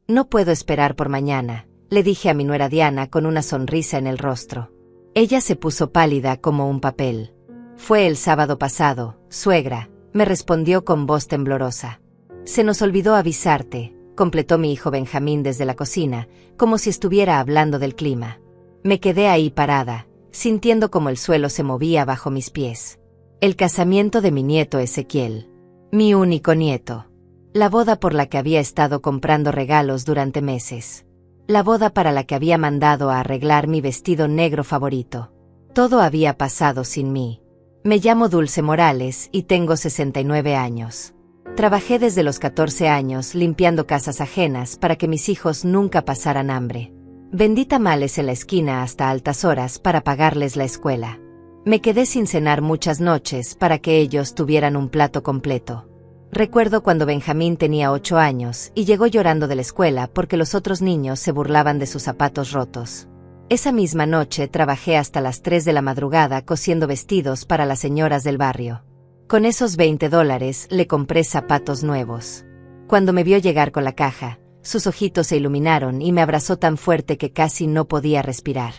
No puedo esperar por mañana, le dije a mi nuera Diana con una sonrisa en el rostro. Ella se puso pálida como un papel. Fue el sábado pasado, suegra, me respondió con voz temblorosa. Se nos olvidó avisarte, completó mi hijo Benjamín desde la cocina, como si estuviera hablando del clima. Me quedé ahí parada, sintiendo como el suelo se movía bajo mis pies. El casamiento de mi nieto Ezequiel. Mi único nieto. La boda por la que había estado comprando regalos durante meses. La boda para la que había mandado a arreglar mi vestido negro favorito. Todo había pasado sin mí. Me llamo Dulce Morales y tengo 69 años. Trabajé desde los 14 años limpiando casas ajenas para que mis hijos nunca pasaran hambre. Vendí tamales en la esquina hasta altas horas para pagarles la escuela. Me quedé sin cenar muchas noches para que ellos tuvieran un plato completo. Recuerdo cuando Benjamín tenía 8 años y llegó llorando de la escuela porque los otros niños se burlaban de sus zapatos rotos. Esa misma noche trabajé hasta las 3 de la madrugada cosiendo vestidos para las señoras del barrio. Con esos $20 le compré zapatos nuevos. Cuando me vio llegar con la caja, sus ojitos se iluminaron y me abrazó tan fuerte que casi no podía respirar.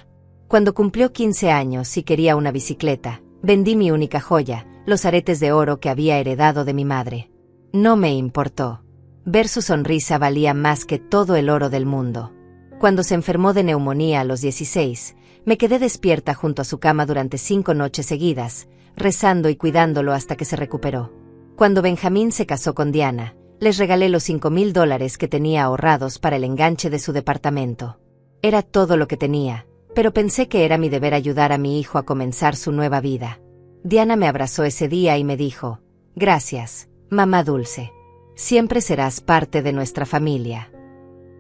Cuando cumplió 15 años y quería una bicicleta, vendí mi única joya, los aretes de oro que había heredado de mi madre. No me importó. Ver su sonrisa valía más que todo el oro del mundo. Cuando se enfermó de neumonía a los 16, me quedé despierta junto a su cama durante 5 noches seguidas, rezando y cuidándolo hasta que se recuperó. Cuando Benjamín se casó con Diana, les regalé los $5,000 que tenía ahorrados para el enganche de su departamento. Era todo lo que tenía, pero pensé que era mi deber ayudar a mi hijo a comenzar su nueva vida. Diana me abrazó ese día y me dijo: «Gracias, mamá dulce. Siempre serás parte de nuestra familia».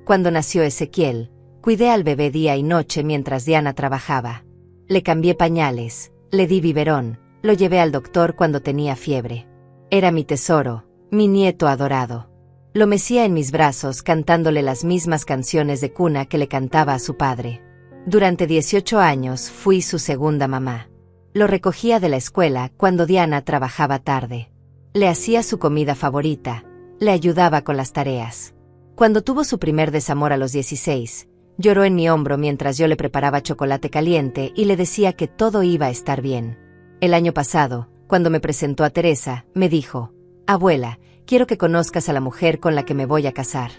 Cuando nació Ezequiel, cuidé al bebé día y noche mientras Diana trabajaba. Le cambié pañales, le di biberón, lo llevé al doctor cuando tenía fiebre. Era mi tesoro, mi nieto adorado. Lo mecía en mis brazos cantándole las mismas canciones de cuna que le cantaba a su padre. Durante 18 años fui su segunda mamá. Lo recogía de la escuela cuando Diana trabajaba tarde. Le hacía su comida favorita, le ayudaba con las tareas. Cuando tuvo su primer desamor a los 16, lloró en mi hombro mientras yo le preparaba chocolate caliente y le decía que todo iba a estar bien. El año pasado, cuando me presentó a Teresa, me dijo: «Abuela, quiero que conozcas a la mujer con la que me voy a casar».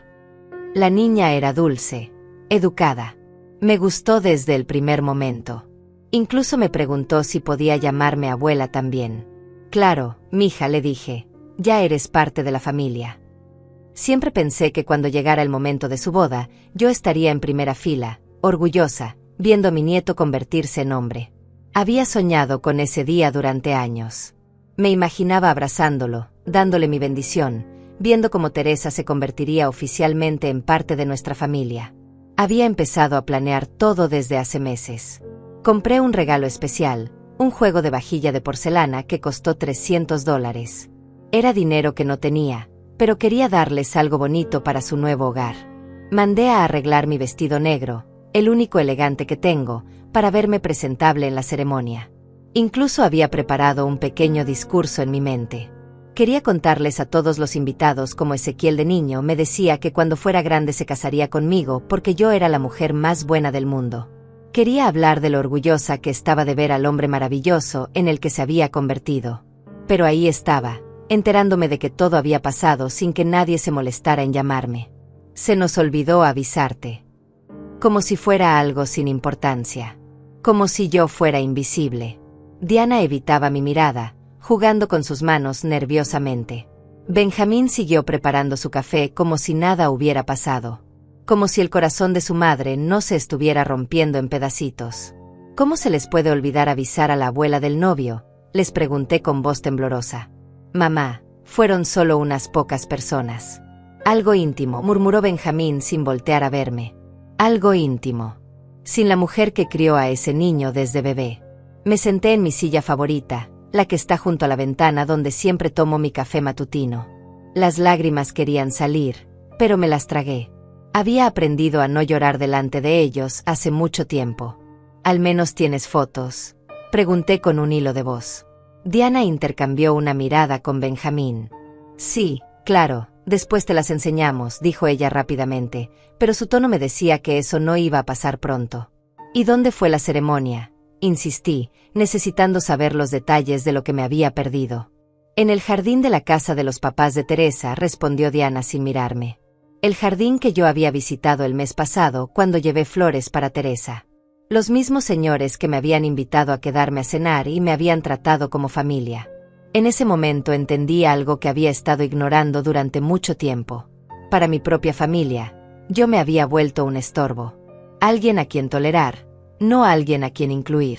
La niña era dulce, educada. Me gustó desde el primer momento. Incluso me preguntó si podía llamarme abuela también. «Claro, mija», le dije, «ya eres parte de la familia». Siempre pensé que cuando llegara el momento de su boda, yo estaría en primera fila, orgullosa, viendo a mi nieto convertirse en hombre. Había soñado con ese día durante años. Me imaginaba abrazándolo, dándole mi bendición, viendo cómo Teresa se convertiría oficialmente en parte de nuestra familia. Había empezado a planear todo desde hace meses. Compré un regalo especial, un juego de vajilla de porcelana que costó $300. Era dinero que no tenía, pero quería darles algo bonito para su nuevo hogar. Mandé a arreglar mi vestido negro, el único elegante que tengo, para verme presentable en la ceremonia. Incluso había preparado un pequeño discurso en mi mente. Quería contarles a todos los invitados cómo Ezequiel de niño me decía que cuando fuera grande se casaría conmigo porque yo era la mujer más buena del mundo. Quería hablar de lo orgullosa que estaba de ver al hombre maravilloso en el que se había convertido. Pero ahí estaba, enterándome de que todo había pasado sin que nadie se molestara en llamarme. «Se nos olvidó avisarte». Como si fuera algo sin importancia. Como si yo fuera invisible. Diana evitaba mi mirada, jugando con sus manos nerviosamente. Benjamín siguió preparando su café como si nada hubiera pasado. Como si el corazón de su madre no se estuviera rompiendo en pedacitos. «¿Cómo se les puede olvidar avisar a la abuela del novio?», les pregunté con voz temblorosa. «Mamá, fueron solo unas pocas personas». «Algo íntimo», murmuró Benjamín sin voltear a verme. «Algo íntimo. Sin la mujer que crió a ese niño desde bebé». Me senté en mi silla favorita, la que está junto a la ventana donde siempre tomo mi café matutino. Las lágrimas querían salir, pero me las tragué. Había aprendido a no llorar delante de ellos hace mucho tiempo. «¿Al menos tienes fotos?», pregunté con un hilo de voz. Diana intercambió una mirada con Benjamín. «Sí, claro», Después te las enseñamos, dijo ella rápidamente, pero su tono me decía que eso no iba a pasar pronto. ¿Y dónde fue la ceremonia? Insistí, necesitando saber los detalles de lo que me había perdido. En el jardín de la casa de los papás de Teresa, respondió Diana sin mirarme. El jardín que yo había visitado el mes pasado cuando llevé flores para Teresa. Los mismos señores que me habían invitado a quedarme a cenar y me habían tratado como familia. En ese momento entendí algo que había estado ignorando durante mucho tiempo. Para mi propia familia, yo me había vuelto un estorbo. Alguien a quien tolerar, no alguien a quien incluir.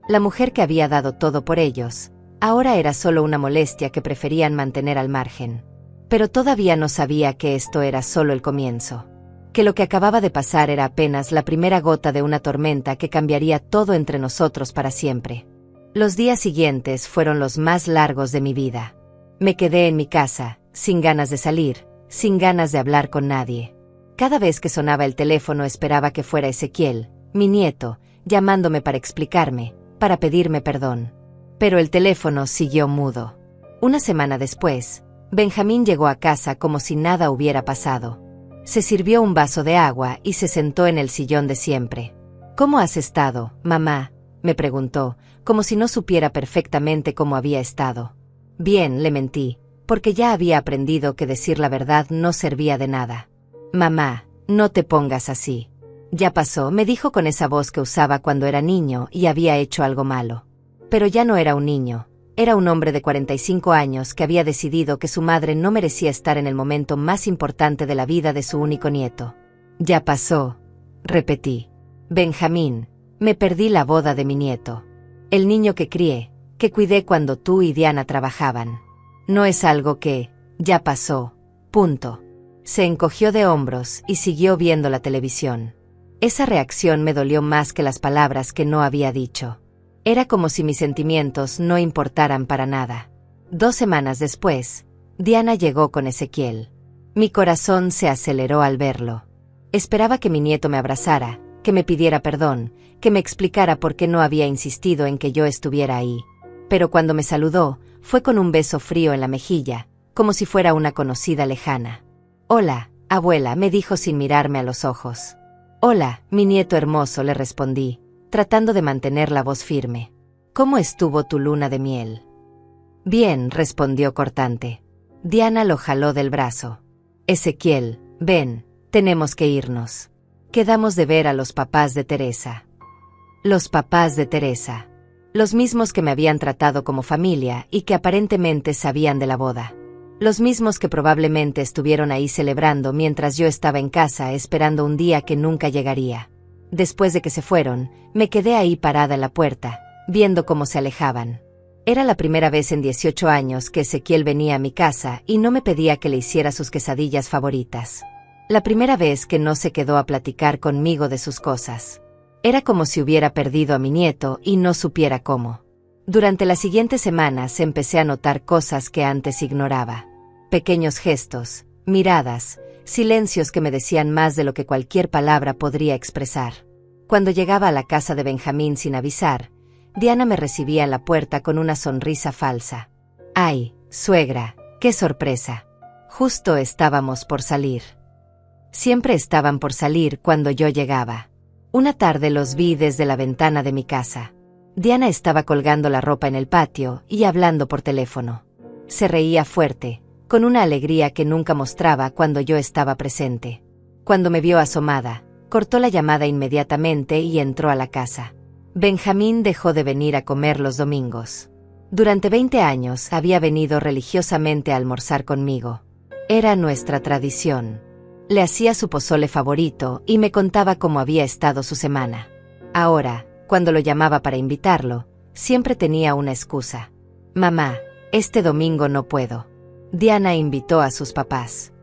La mujer que había dado todo por ellos, ahora era solo una molestia que preferían mantener al margen. Pero todavía no sabía que esto era solo el comienzo. Que lo que acababa de pasar era apenas la primera gota de una tormenta que cambiaría todo entre nosotros para siempre. Los días siguientes fueron los más largos de mi vida. Me quedé en mi casa, sin ganas de salir, sin ganas de hablar con nadie. Cada vez que sonaba el teléfono esperaba que fuera Ezequiel, mi nieto, llamándome para explicarme, para pedirme perdón. Pero el teléfono siguió mudo. Una semana después, Benjamín llegó a casa como si nada hubiera pasado. Se sirvió un vaso de agua y se sentó en el sillón de siempre. ¿Cómo has estado, mamá?, me preguntó, como si no supiera perfectamente cómo había estado. Bien, le mentí, porque ya había aprendido que decir la verdad no servía de nada. Mamá, no te pongas así. Ya pasó, me dijo con esa voz que usaba cuando era niño y había hecho algo malo. Pero ya no era un niño, era un hombre de 45 años que había decidido que su madre no merecía estar en el momento más importante de la vida de su único nieto. Ya pasó, repetí. Benjamín, me perdí la boda de mi nieto. El niño que crié, que cuidé cuando tú y Diana trabajaban. No es algo que, ya pasó, punto. Se encogió de hombros y siguió viendo la televisión. Esa reacción me dolió más que las palabras que no había dicho. Era como si mis sentimientos no importaran para nada. 2 semanas después, Diana llegó con Ezequiel. Mi corazón se aceleró al verlo. Esperaba que mi nieto me abrazara, que me pidiera perdón, que me explicara por qué no había insistido en que yo estuviera ahí. Pero cuando me saludó, fue con un beso frío en la mejilla, como si fuera una conocida lejana. Hola, abuela, me dijo sin mirarme a los ojos. Hola, mi nieto hermoso, le respondí, tratando de mantener la voz firme. ¿Cómo estuvo tu luna de miel? Bien, respondió cortante. Diana lo jaló del brazo. Ezequiel, ven, tenemos que irnos. Quedamos de ver a los papás de Teresa. Los papás de Teresa. Los mismos que me habían tratado como familia y que aparentemente sabían de la boda. Los mismos que probablemente estuvieron ahí celebrando mientras yo estaba en casa esperando un día que nunca llegaría. Después de que se fueron, me quedé ahí parada en la puerta, viendo cómo se alejaban. Era la primera vez en 18 años que Ezequiel venía a mi casa y no me pedía que le hiciera sus quesadillas favoritas. La primera vez que no se quedó a platicar conmigo de sus cosas. Era como si hubiera perdido a mi nieto y no supiera cómo. Durante las siguientes semanas empecé a notar cosas que antes ignoraba. Pequeños gestos, miradas, silencios que me decían más de lo que cualquier palabra podría expresar. Cuando llegaba a la casa de Benjamín sin avisar, Diana me recibía en la puerta con una sonrisa falsa. ¡Ay, suegra, qué sorpresa! Justo estábamos por salir. Siempre estaban por salir cuando yo llegaba. Una tarde los vi desde la ventana de mi casa. Diana estaba colgando la ropa en el patio y hablando por teléfono. Se reía fuerte, con una alegría que nunca mostraba cuando yo estaba presente. Cuando me vio asomada, cortó la llamada inmediatamente y entró a la casa. Benjamín dejó de venir a comer los domingos. Durante 20 años había venido religiosamente a almorzar conmigo. Era nuestra tradición. Le hacía su pozole favorito y me contaba cómo había estado su semana. Ahora, cuando lo llamaba para invitarlo, siempre tenía una excusa. Mamá, este domingo no puedo. Diana invitó a sus papás.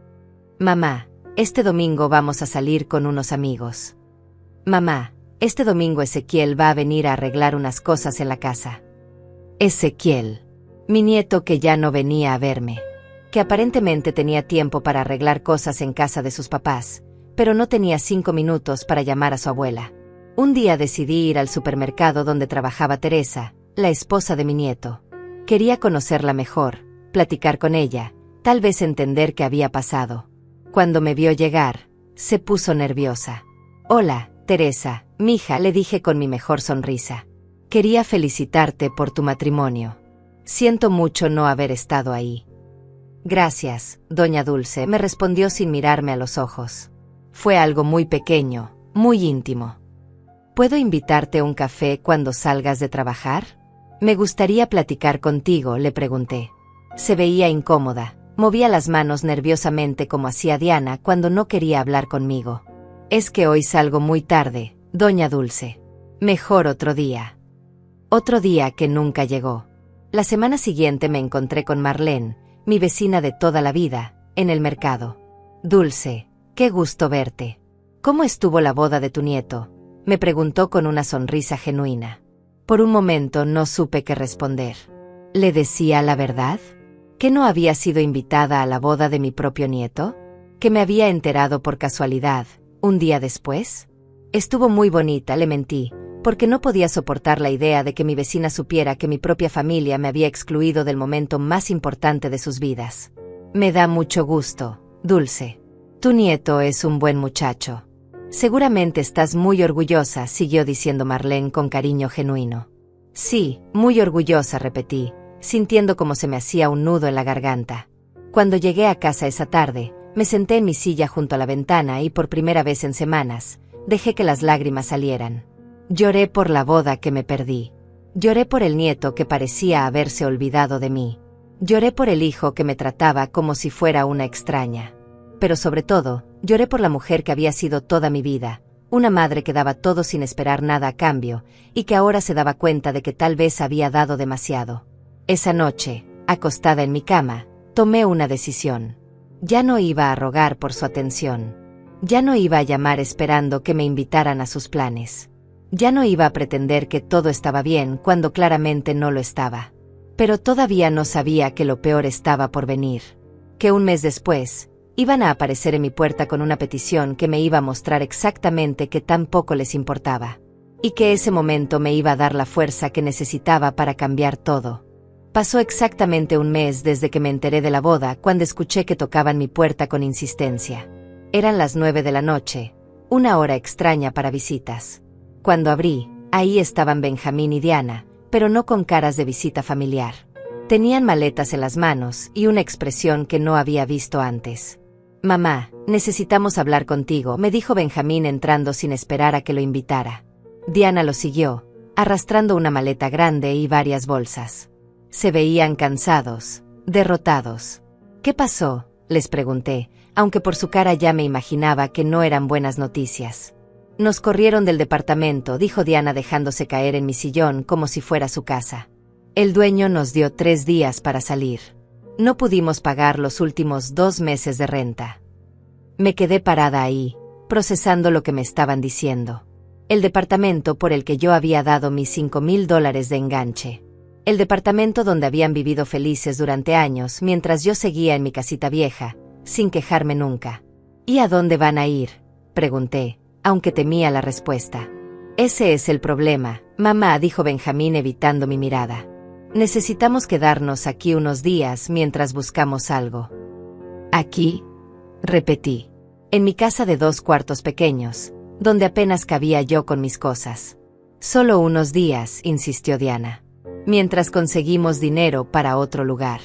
Mamá, este domingo vamos a salir con unos amigos. Mamá, este domingo Ezequiel va a venir a arreglar unas cosas en la casa. Ezequiel, mi nieto que ya no venía a verme. Que aparentemente tenía tiempo para arreglar cosas en casa de sus papás, pero no tenía 5 minutos para llamar a su abuela. Un día decidí ir al supermercado donde trabajaba Teresa, la esposa de mi nieto. Quería conocerla mejor, platicar con ella, tal vez entender qué había pasado. Cuando me vio llegar, se puso nerviosa. «Hola, Teresa, mija», le dije con mi mejor sonrisa. «Quería felicitarte por tu matrimonio. Siento mucho no haber estado ahí». «Gracias, doña Dulce», me respondió sin mirarme a los ojos. «Fue algo muy pequeño, muy íntimo». «¿Puedo invitarte a un café cuando salgas de trabajar?» «Me gustaría platicar contigo», le pregunté. Se veía incómoda, movía las manos nerviosamente como hacía Diana cuando no quería hablar conmigo. «Es que hoy salgo muy tarde, doña Dulce. Mejor otro día». Otro día que nunca llegó. La semana siguiente me encontré con Marlene, mi vecina de toda la vida, en el mercado. «Dulce, qué gusto verte. ¿Cómo estuvo la boda de tu nieto?», me preguntó con una sonrisa genuina. Por un momento no supe qué responder. ¿Le decía la verdad? ¿Que no había sido invitada a la boda de mi propio nieto? ¿Que me había enterado por casualidad, un día después? Estuvo muy bonita, le mentí, porque no podía soportar la idea de que mi vecina supiera que mi propia familia me había excluido del momento más importante de sus vidas. «Me da mucho gusto, Dulce. Tu nieto es un buen muchacho. Seguramente estás muy orgullosa», siguió diciendo Marlene con cariño genuino. «Sí, muy orgullosa», repetí, sintiendo como se me hacía un nudo en la garganta. Cuando llegué a casa esa tarde, me senté en mi silla junto a la ventana y por primera vez en semanas, dejé que las lágrimas salieran. Lloré por la boda que me perdí. Lloré por el nieto que parecía haberse olvidado de mí. Lloré por el hijo que me trataba como si fuera una extraña. Pero sobre todo, lloré por la mujer que había sido toda mi vida, una madre que daba todo sin esperar nada a cambio, y que ahora se daba cuenta de que tal vez había dado demasiado. Esa noche, acostada en mi cama, tomé una decisión. Ya no iba a rogar por su atención. Ya no iba a llamar esperando que me invitaran a sus planes. Ya no iba a pretender que todo estaba bien cuando claramente no lo estaba. Pero todavía no sabía que lo peor estaba por venir. Que un mes después, iban a aparecer en mi puerta con una petición que me iba a mostrar exactamente que tan poco les importaba. Y que ese momento me iba a dar la fuerza que necesitaba para cambiar todo. Pasó exactamente un mes desde que me enteré de la boda cuando escuché que tocaban mi puerta con insistencia. Eran las 9 de la noche, una hora extraña para visitas. Cuando abrí, ahí estaban Benjamín y Diana, pero no con caras de visita familiar. Tenían maletas en las manos y una expresión que no había visto antes. «Mamá, necesitamos hablar contigo», me dijo Benjamín entrando sin esperar a que lo invitara. Diana lo siguió, arrastrando una maleta grande y varias bolsas. Se veían cansados, derrotados. «¿Qué pasó?», les pregunté, aunque por su cara ya me imaginaba que no eran buenas noticias. «Nos corrieron del departamento», dijo Diana dejándose caer en mi sillón como si fuera su casa. «El dueño nos dio 3 días para salir. No pudimos pagar los últimos 2 meses de renta». Me quedé parada ahí, procesando lo que me estaban diciendo. El departamento por el que yo había dado mis $5,000 de enganche. El departamento donde habían vivido felices durante años mientras yo seguía en mi casita vieja, sin quejarme nunca. «¿Y a dónde van a ir?», pregunté, aunque temía la respuesta. «Ese es el problema, mamá», dijo Benjamín evitando mi mirada. «Necesitamos quedarnos aquí unos días mientras buscamos algo». «¿Aquí?», repetí. «En mi casa de 2 cuartos pequeños, donde apenas cabía yo con mis cosas». «Solo unos días», insistió Diana. «Mientras conseguimos dinero para otro lugar».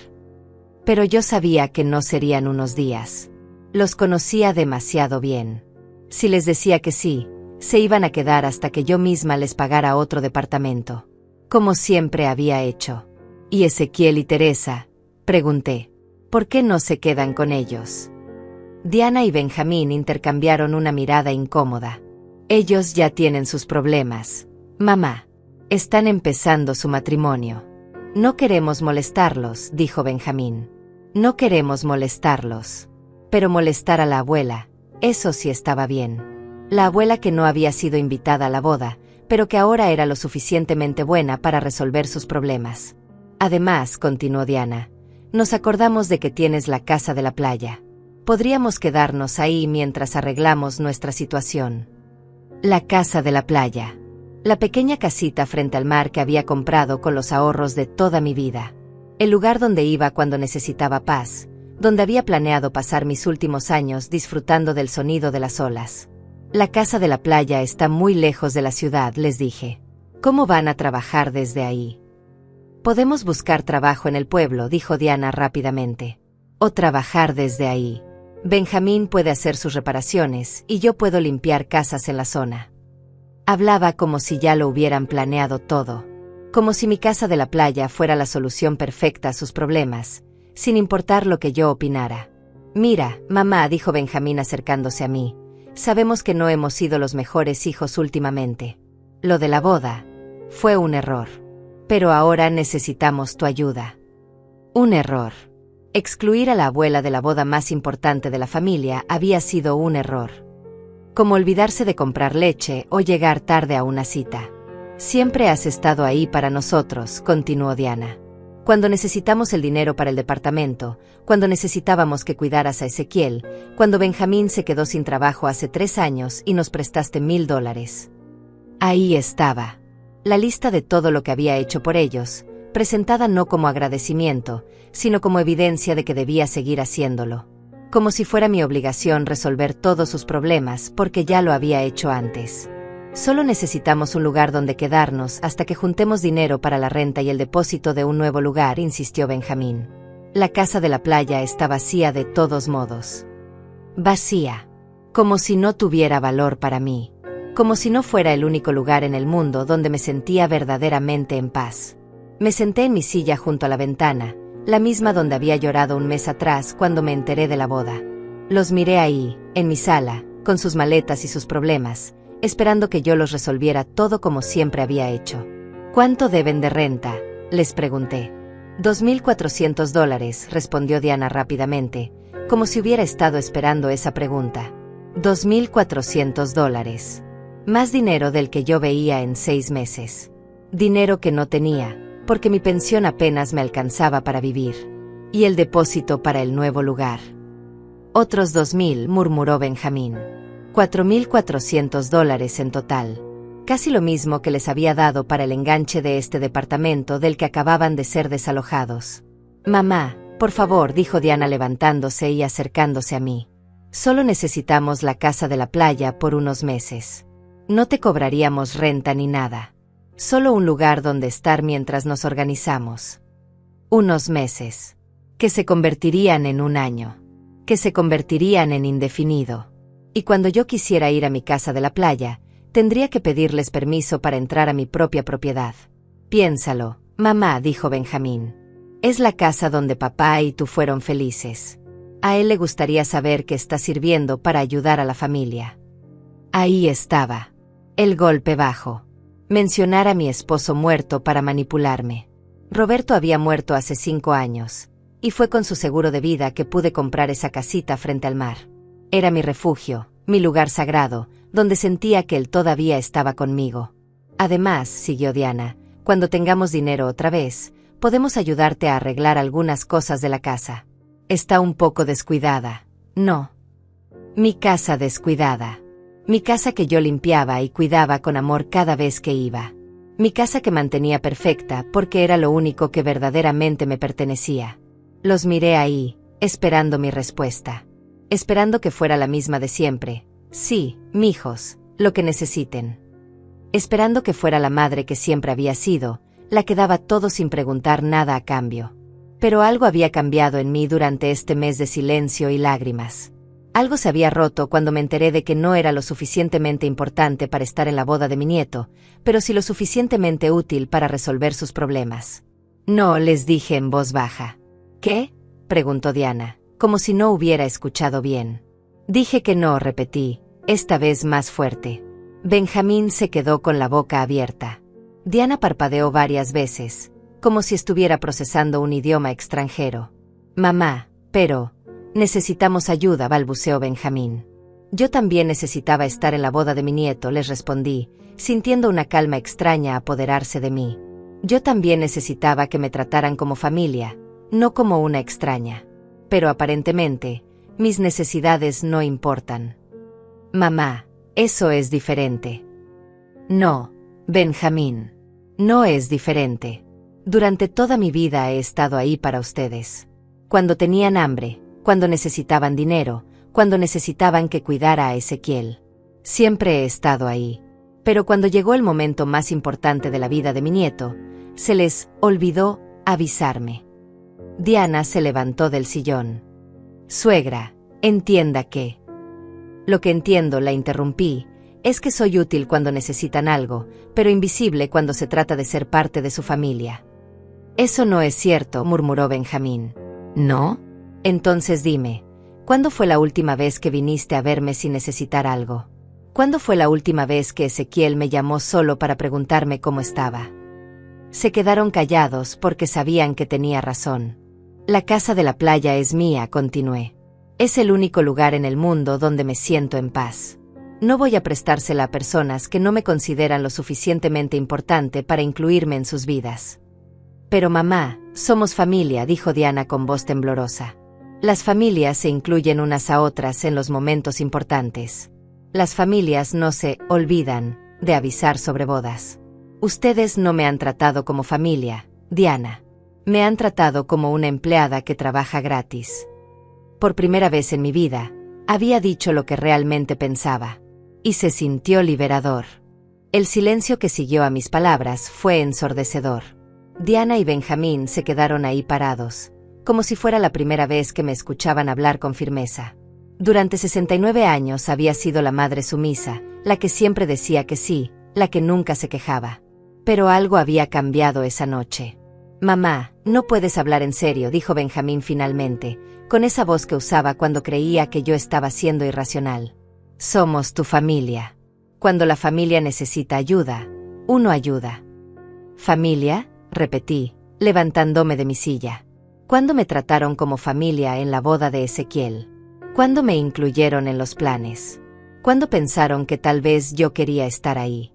Pero yo sabía que no serían unos días. Los conocía demasiado bien. Si les decía que sí, se iban a quedar hasta que yo misma les pagara otro departamento. Como siempre había hecho. «¿Y Ezequiel y Teresa?», pregunté. «¿Por qué no se quedan con ellos?». Diana y Benjamín intercambiaron una mirada incómoda. «Ellos ya tienen sus problemas, mamá. Están empezando su matrimonio. No queremos molestarlos», dijo Benjamín. «No queremos molestarlos. Pero molestar a la abuela, eso sí estaba bien». La abuela que no había sido invitada a la boda, pero que ahora era lo suficientemente buena para resolver sus problemas. «Además», continuó Diana, «nos acordamos de que tienes la casa de la playa. Podríamos quedarnos ahí mientras arreglamos nuestra situación». La casa de la playa. La pequeña casita frente al mar que había comprado con los ahorros de toda mi vida. El lugar donde iba cuando necesitaba paz, donde había planeado pasar mis últimos años disfrutando del sonido de las olas. La casa de la playa está muy lejos de la ciudad, les dije. ¿Cómo van a trabajar desde ahí? Podemos buscar trabajo en el pueblo, dijo Diana rápidamente. O trabajar desde ahí. Benjamín puede hacer sus reparaciones y yo puedo limpiar casas en la zona. Hablaba como si ya lo hubieran planeado todo. Como si mi casa de la playa fuera la solución perfecta a sus problemas, sin importar lo que yo opinara. Mira, mamá, dijo Benjamín acercándose a mí, sabemos que no hemos sido los mejores hijos últimamente. Lo de la boda fue un error. Pero ahora necesitamos tu ayuda. Un error. Excluir a la abuela de la boda más importante de la familia había sido un error. Como olvidarse de comprar leche o llegar tarde a una cita. Siempre has estado ahí para nosotros, continuó Diana. Cuando necesitamos el dinero para el departamento, cuando necesitábamos que cuidaras a Ezequiel, cuando Benjamín se quedó sin trabajo hace 3 años y nos prestaste $1000. Ahí estaba. La lista de todo lo que había hecho por ellos, presentada no como agradecimiento, sino como evidencia de que debía seguir haciéndolo. Como si fuera mi obligación resolver todos sus problemas porque ya lo había hecho antes. Solo necesitamos un lugar donde quedarnos hasta que juntemos dinero para la renta y el depósito de un nuevo lugar, insistió Benjamín. La casa de la playa está vacía de todos modos. Vacía. Como si no tuviera valor para mí. Como si no fuera el único lugar en el mundo donde me sentía verdaderamente en paz. Me senté en mi silla junto a la ventana, la misma donde había llorado un mes atrás cuando me enteré de la boda. Los miré ahí, en mi sala, con sus maletas y sus problemas, esperando que yo los resolviera todo como siempre había hecho. ¿Cuánto deben de renta?, les pregunté. $2400, respondió Diana rápidamente, como si hubiera estado esperando esa pregunta. $2400. Más dinero del que yo veía en 6 meses. Dinero que no tenía, porque mi pensión apenas me alcanzaba para vivir. Y el depósito para el nuevo lugar. Otros 2000, murmuró Benjamín. $4400 en total. Casi lo mismo que les había dado para el enganche de este departamento del que acababan de ser desalojados. Mamá, por favor, dijo Diana levantándose y acercándose a mí. Solo necesitamos la casa de la playa por unos meses. No te cobraríamos renta ni nada. Solo un lugar donde estar mientras nos organizamos. Unos meses. Que se convertirían en un año. Que se convertirían en indefinido. Y cuando yo quisiera ir a mi casa de la playa, tendría que pedirles permiso para entrar a mi propia propiedad. Piénsalo, mamá, dijo Benjamín. Es la casa donde papá y tú fueron felices. A él le gustaría saber que está sirviendo para ayudar a la familia. Ahí estaba. El golpe bajo. Mencionar a mi esposo muerto para manipularme. Roberto había muerto hace 5 años, y fue con su seguro de vida que pude comprar esa casita frente al mar. Era mi refugio, mi lugar sagrado, donde sentía que él todavía estaba conmigo. Además, siguió Diana, cuando tengamos dinero otra vez, podemos ayudarte a arreglar algunas cosas de la casa. Está un poco descuidada. No. Mi casa descuidada. Mi casa que yo limpiaba y cuidaba con amor cada vez que iba. Mi casa que mantenía perfecta porque era lo único que verdaderamente me pertenecía. Los miré ahí, esperando mi respuesta. Esperando que fuera la misma de siempre. Sí, mijos, lo que necesiten. Esperando que fuera la madre que siempre había sido, la que daba todo sin preguntar nada a cambio. Pero algo había cambiado en mí durante este mes de silencio y lágrimas. Algo se había roto cuando me enteré de que no era lo suficientemente importante para estar en la boda de mi nieto, pero sí lo suficientemente útil para resolver sus problemas. No, les dije en voz baja. ¿Qué?, preguntó Diana, como si no hubiera escuchado bien. Dije que no, repetí, esta vez más fuerte. Benjamín se quedó con la boca abierta. Diana parpadeó varias veces, como si estuviera procesando un idioma extranjero. Mamá, pero... necesitamos ayuda, balbuceó Benjamín. Yo también necesitaba estar en la boda de mi nieto, les respondí, sintiendo una calma extraña apoderarse de mí. Yo también necesitaba que me trataran como familia, no como una extraña. Pero aparentemente, mis necesidades no importan. Mamá, eso es diferente. No, Benjamín. No es diferente. Durante toda mi vida he estado ahí para ustedes. Cuando tenían hambre, cuando necesitaban dinero, cuando necesitaban que cuidara a Ezequiel. Siempre he estado ahí. Pero cuando llegó el momento más importante de la vida de mi nieto, se les olvidó avisarme. Diana se levantó del sillón. Suegra, entienda que... Lo que entiendo, la interrumpí, es que soy útil cuando necesitan algo, pero invisible cuando se trata de ser parte de su familia. Eso no es cierto, murmuró Benjamín. ¿No? Entonces dime, ¿cuándo fue la última vez que viniste a verme sin necesitar algo? ¿Cuándo fue la última vez que Ezequiel me llamó solo para preguntarme cómo estaba? Se quedaron callados porque sabían que tenía razón. La casa de la playa es mía, continué. Es el único lugar en el mundo donde me siento en paz. No voy a prestársela a personas que no me consideran lo suficientemente importante para incluirme en sus vidas. Pero mamá, somos familia, dijo Diana con voz temblorosa. Las familias se incluyen unas a otras en los momentos importantes. Las familias no se olvidan de avisar sobre bodas. Ustedes no me han tratado como familia, Diana. Me han tratado como una empleada que trabaja gratis. Por primera vez en mi vida, había dicho lo que realmente pensaba. Y se sintió liberador. El silencio que siguió a mis palabras fue ensordecedor. Diana y Benjamín se quedaron ahí parados, como si fuera la primera vez que me escuchaban hablar con firmeza. Durante 69 años había sido la madre sumisa, la que siempre decía que sí, la que nunca se quejaba. Pero algo había cambiado esa noche. Mamá, no puedes hablar en serio, dijo Benjamín finalmente, con esa voz que usaba cuando creía que yo estaba siendo irracional. Somos tu familia. Cuando la familia necesita ayuda, uno ayuda. ¿Familia? Repetí, levantándome de mi silla. ¿Cuándo me trataron como familia en la boda de Ezequiel? ¿Cuándo me incluyeron en los planes? ¿Cuándo pensaron que tal vez yo quería estar ahí?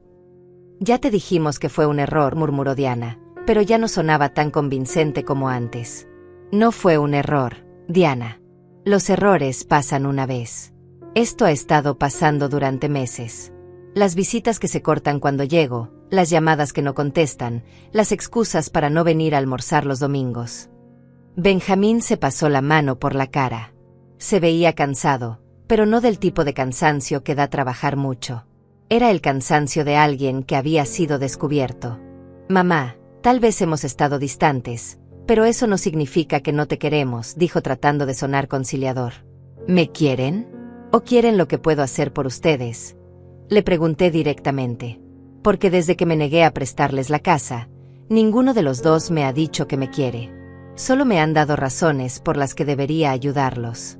Ya te dijimos que fue un error, murmuró Diana, pero ya no sonaba tan convincente como antes. No fue un error, Diana. Los errores pasan una vez. Esto ha estado pasando durante meses. Las visitas que se cortan cuando llego, las llamadas que no contestan, las excusas para no venir a almorzar los domingos. Benjamín se pasó la mano por la cara. Se veía cansado, pero no del tipo de cansancio que da trabajar mucho. Era el cansancio de alguien que había sido descubierto. Mamá, tal vez hemos estado distantes, pero eso no significa que no te queremos, dijo tratando de sonar conciliador. ¿Me quieren? ¿O quieren lo que puedo hacer por ustedes? Le pregunté directamente. Porque desde que me negué a prestarles la casa, ninguno de los dos me ha dicho que me quiere. Solo me han dado razones por las que debería ayudarlos.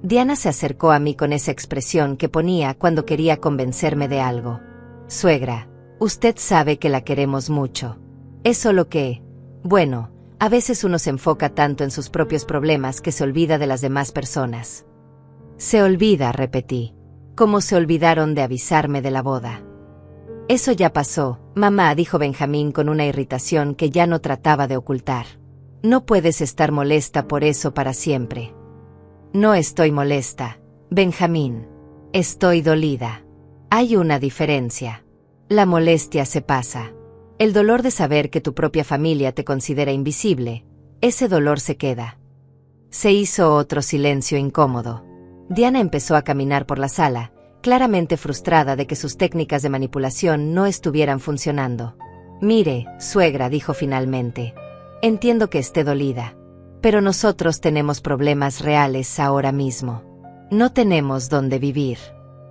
Diana se acercó a mí con esa expresión que ponía cuando quería convencerme de algo. Suegra, usted sabe que la queremos mucho. Es solo que, bueno, a veces uno se enfoca tanto en sus propios problemas que se olvida de las demás personas. Se olvida, repetí, como se olvidaron de avisarme de la boda. Eso ya pasó, mamá, dijo Benjamín con una irritación que ya no trataba de ocultar. No puedes estar molesta por eso para siempre. No estoy molesta, Benjamín. Estoy dolida. Hay una diferencia. La molestia se pasa. El dolor de saber que tu propia familia te considera invisible, ese dolor se queda. Se hizo otro silencio incómodo. Diana empezó a caminar por la sala, claramente frustrada de que sus técnicas de manipulación no estuvieran funcionando. Mire, suegra, dijo finalmente. Entiendo que esté dolida. Pero nosotros tenemos problemas reales ahora mismo. No tenemos dónde vivir.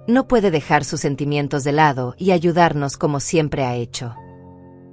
No puede dejar sus sentimientos de lado y ayudarnos como siempre ha hecho.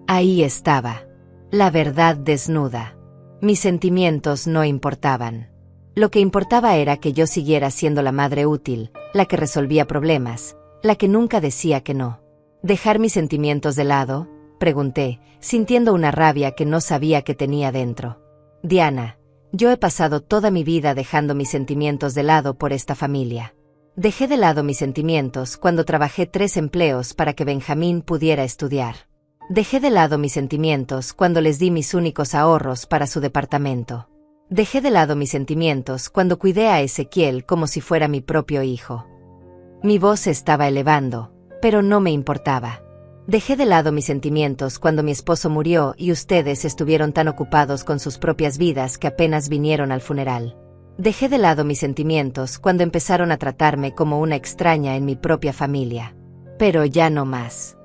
Ahí estaba. La verdad desnuda. Mis sentimientos no importaban. Lo que importaba era que yo siguiera siendo la madre útil, la que resolvía problemas, la que nunca decía que no. ¿Dejar mis sentimientos de lado?, pregunté, sintiendo una rabia que no sabía que tenía dentro. Diana, yo he pasado toda mi vida dejando mis sentimientos de lado por esta familia. Dejé de lado mis sentimientos cuando trabajé 3 empleos para que Benjamín pudiera estudiar. Dejé de lado mis sentimientos cuando les di mis únicos ahorros para su departamento. Dejé de lado mis sentimientos cuando cuidé a Ezequiel como si fuera mi propio hijo. Mi voz se estaba elevando, pero no me importaba. Dejé de lado mis sentimientos cuando mi esposo murió y ustedes estuvieron tan ocupados con sus propias vidas que apenas vinieron al funeral. Dejé de lado mis sentimientos cuando empezaron a tratarme como una extraña en mi propia familia. Pero ya no más.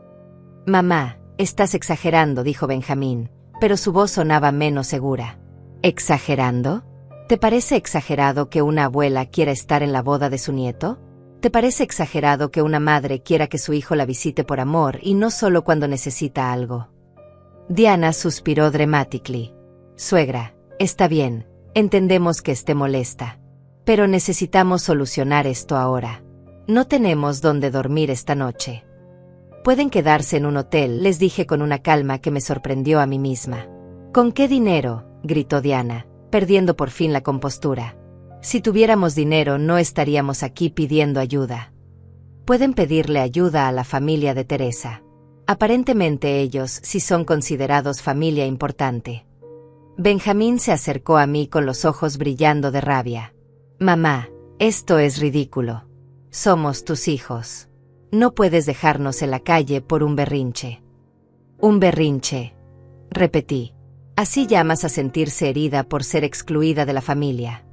Mamá, estás exagerando, dijo Benjamín, pero su voz sonaba menos segura. ¿Exagerando? ¿Te parece exagerado que una abuela quiera estar en la boda de su nieto? ¿Te parece exagerado que una madre quiera que su hijo la visite por amor y no solo cuando necesita algo? Diana suspiró dramáticamente. Suegra, está bien, entendemos que esté molesta. Pero necesitamos solucionar esto ahora. No tenemos dónde dormir esta noche. Pueden quedarse en un hotel, les dije con una calma que me sorprendió a mí misma. ¿Con qué dinero?, gritó Diana, perdiendo por fin la compostura. Si tuviéramos dinero no estaríamos aquí pidiendo ayuda. Pueden pedirle ayuda a la familia de Teresa. Aparentemente ellos sí son considerados familia importante. Benjamín se acercó a mí con los ojos brillando de rabia. Mamá, esto es ridículo. Somos tus hijos. No puedes dejarnos en la calle por un berrinche. Un berrinche, repetí. Así llamas a sentirse herida por ser excluida de la familia.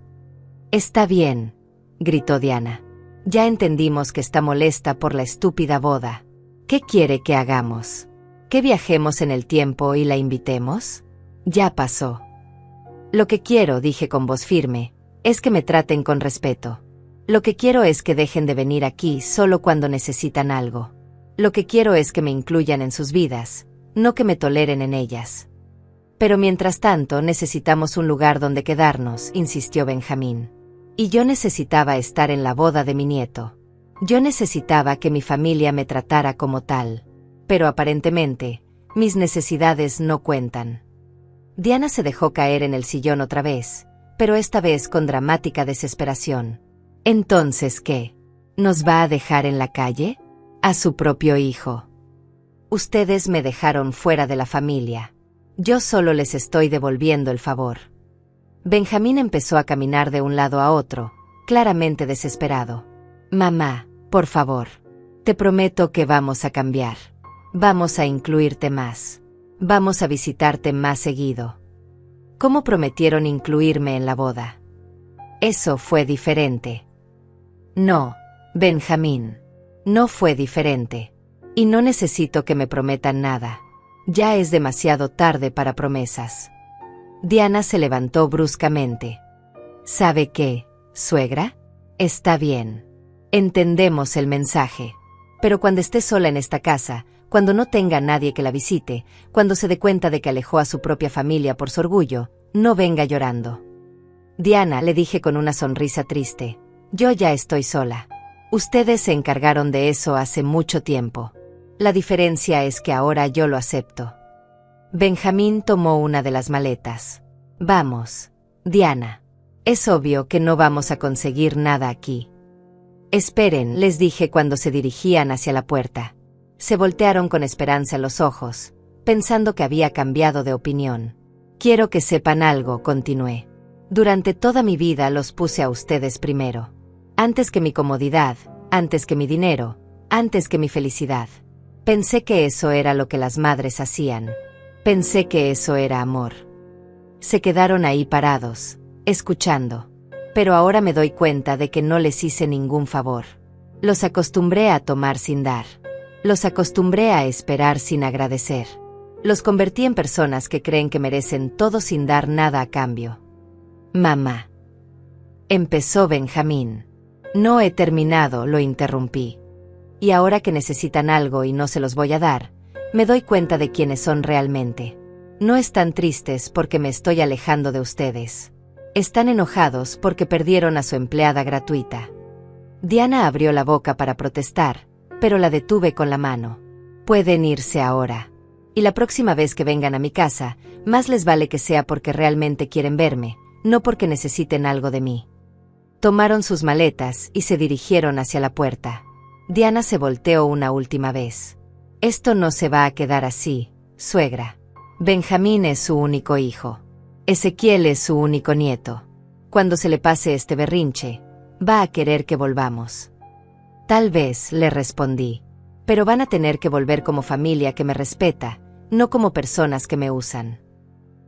Está bien, gritó Diana. Ya entendimos que está molesta por la estúpida boda. ¿Qué quiere que hagamos? ¿Que viajemos en el tiempo y la invitemos? Ya pasó. Lo que quiero, dije con voz firme, es que me traten con respeto. Lo que quiero es que dejen de venir aquí solo cuando necesitan algo. Lo que quiero es que me incluyan en sus vidas, no que me toleren en ellas. Pero mientras tanto necesitamos un lugar donde quedarnos, insistió Benjamín. Y yo necesitaba estar en la boda de mi nieto. Yo necesitaba que mi familia me tratara como tal. Pero aparentemente, mis necesidades no cuentan. Diana se dejó caer en el sillón otra vez, pero esta vez con dramática desesperación. ¿Entonces qué? ¿Nos va a dejar en la calle? A su propio hijo. Ustedes me dejaron fuera de la familia. Yo solo les estoy devolviendo el favor. Benjamín empezó a caminar de un lado a otro, claramente desesperado. Mamá, por favor. Te prometo que vamos a cambiar. Vamos a incluirte más. Vamos a visitarte más seguido. ¿Cómo prometieron incluirme en la boda? Eso fue diferente. No, Benjamín. No fue diferente. Y no necesito que me prometan nada. Ya es demasiado tarde para promesas. Diana se levantó bruscamente. ¿Sabe qué, suegra? Está bien. Entendemos el mensaje. Pero cuando esté sola en esta casa, cuando no tenga nadie que la visite, cuando se dé cuenta de que alejó a su propia familia por su orgullo, no venga llorando. Diana, le dije con una sonrisa triste, yo ya estoy sola. Ustedes se encargaron de eso hace mucho tiempo. La diferencia es que ahora yo lo acepto. Benjamín tomó una de las maletas. Vamos, Diana. Es obvio que no vamos a conseguir nada aquí. Esperen, les dije cuando se dirigían hacia la puerta. Se voltearon con esperanza en los ojos, pensando que había cambiado de opinión. Quiero que sepan algo, continué. Durante toda mi vida los puse a ustedes primero. Antes que mi comodidad, antes que mi dinero, antes que mi felicidad. Pensé que eso era lo que las madres hacían. Pensé que eso era amor. Se quedaron ahí parados, escuchando. Pero ahora me doy cuenta de que no les hice ningún favor. Los acostumbré a tomar sin dar. Los acostumbré a esperar sin agradecer. Los convertí en personas que creen que merecen todo sin dar nada a cambio. Mamá. Empezó Benjamín. No he terminado, lo interrumpí. Y ahora que necesitan algo y no se los voy a dar, me doy cuenta de quiénes son realmente. No están tristes porque me estoy alejando de ustedes. Están enojados porque perdieron a su empleada gratuita. Diana abrió la boca para protestar, pero la detuve con la mano. Pueden irse ahora. Y la próxima vez que vengan a mi casa, más les vale que sea porque realmente quieren verme, no porque necesiten algo de mí. Tomaron sus maletas y se dirigieron hacia la puerta. Diana se volteó una última vez. Esto no se va a quedar así, suegra. Benjamín es su único hijo. Ezequiel es su único nieto. Cuando se le pase este berrinche, va a querer que volvamos. Tal vez, le respondí. Pero van a tener que volver como familia que me respeta, no como personas que me usan.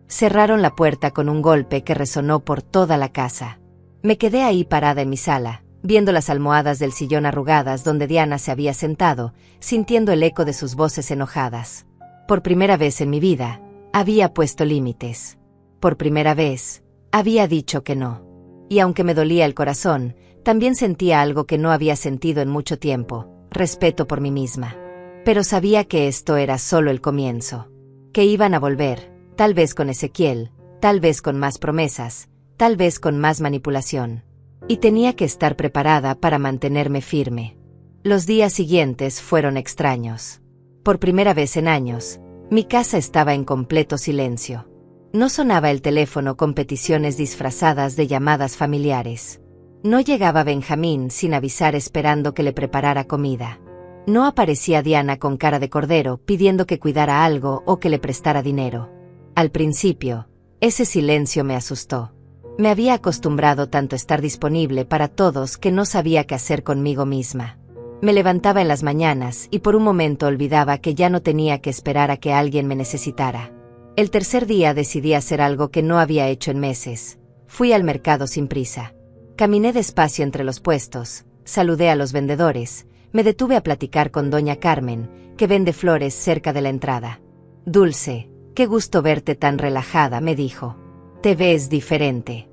Cerraron la puerta con un golpe que resonó por toda la casa. Me quedé ahí parada en mi sala, viendo las almohadas del sillón arrugadas donde Diana se había sentado, sintiendo el eco de sus voces enojadas. Por primera vez en mi vida, había puesto límites. Por primera vez, había dicho que no. Y aunque me dolía el corazón, también sentía algo que no había sentido en mucho tiempo, respeto por mí misma. Pero sabía que esto era solo el comienzo. Que iban a volver, tal vez con Ezequiel, tal vez con más promesas, tal vez con más manipulación. Y tenía que estar preparada para mantenerme firme. Los días siguientes fueron extraños. Por primera vez en años, mi casa estaba en completo silencio. No sonaba el teléfono con peticiones disfrazadas de llamadas familiares. No llegaba Benjamín sin avisar esperando que le preparara comida. No aparecía Diana con cara de cordero pidiendo que cuidara algo o que le prestara dinero. Al principio, ese silencio me asustó. Me había acostumbrado tanto a estar disponible para todos que no sabía qué hacer conmigo misma. Me levantaba en las mañanas y por un momento olvidaba que ya no tenía que esperar a que alguien me necesitara. El tercer día decidí hacer algo que no había hecho en meses. Fui al mercado sin prisa. Caminé despacio entre los puestos, saludé a los vendedores, me detuve a platicar con doña Carmen, que vende flores cerca de la entrada. Dulce, qué gusto verte tan relajada, me dijo. Te ves diferente.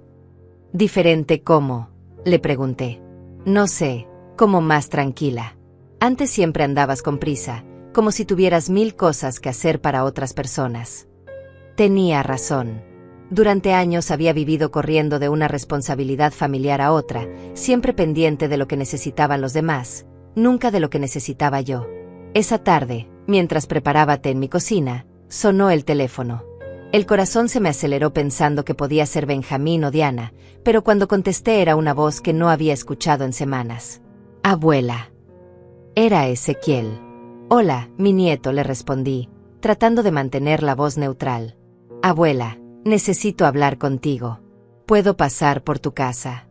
¿Diferente cómo?, le pregunté. No sé, como más tranquila. Antes siempre andabas con prisa, como si tuvieras 1000 cosas que hacer para otras personas. Tenía razón. Durante años había vivido corriendo de una responsabilidad familiar a otra, siempre pendiente de lo que necesitaban los demás, nunca de lo que necesitaba yo. Esa tarde, mientras preparaba té en mi cocina, sonó el teléfono. El corazón se me aceleró pensando que podía ser Benjamín o Diana, pero cuando contesté era una voz que no había escuchado en semanas. Abuela. Era Ezequiel. Hola, mi nieto, le respondí, tratando de mantener la voz neutral. Abuela, necesito hablar contigo. ¿Puedo pasar por tu casa?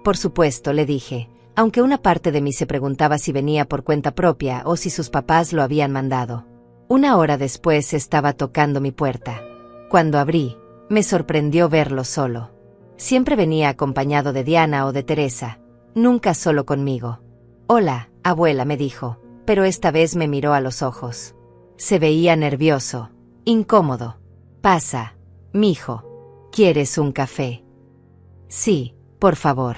Por supuesto, le dije, aunque una parte de mí se preguntaba si venía por cuenta propia o si sus papás lo habían mandado. 1 hora después estaba tocando mi puerta. Cuando abrí, me sorprendió verlo solo. Siempre venía acompañado de Diana o de Teresa, nunca solo conmigo. Hola, abuela, me dijo, pero esta vez me miró a los ojos. Se veía nervioso, incómodo. Pasa, mijo. ¿Quieres un café? Sí, por favor.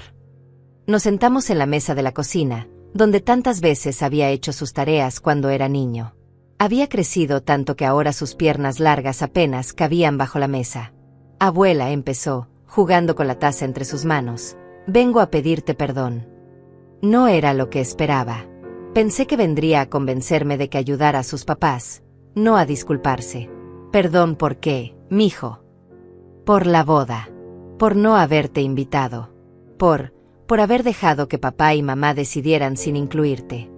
Nos sentamos en la mesa de la cocina, donde tantas veces había hecho sus tareas cuando era niño. Había crecido tanto que ahora sus piernas largas apenas cabían bajo la mesa. Abuela, empezó, jugando con la taza entre sus manos. Vengo a pedirte perdón. No era lo que esperaba. Pensé que vendría a convencerme de que ayudara a sus papás, no a disculparse. Perdón, ¿por qué, mijo? Por la boda. Por no haberte invitado. Por haber dejado que papá y mamá decidieran sin incluirte.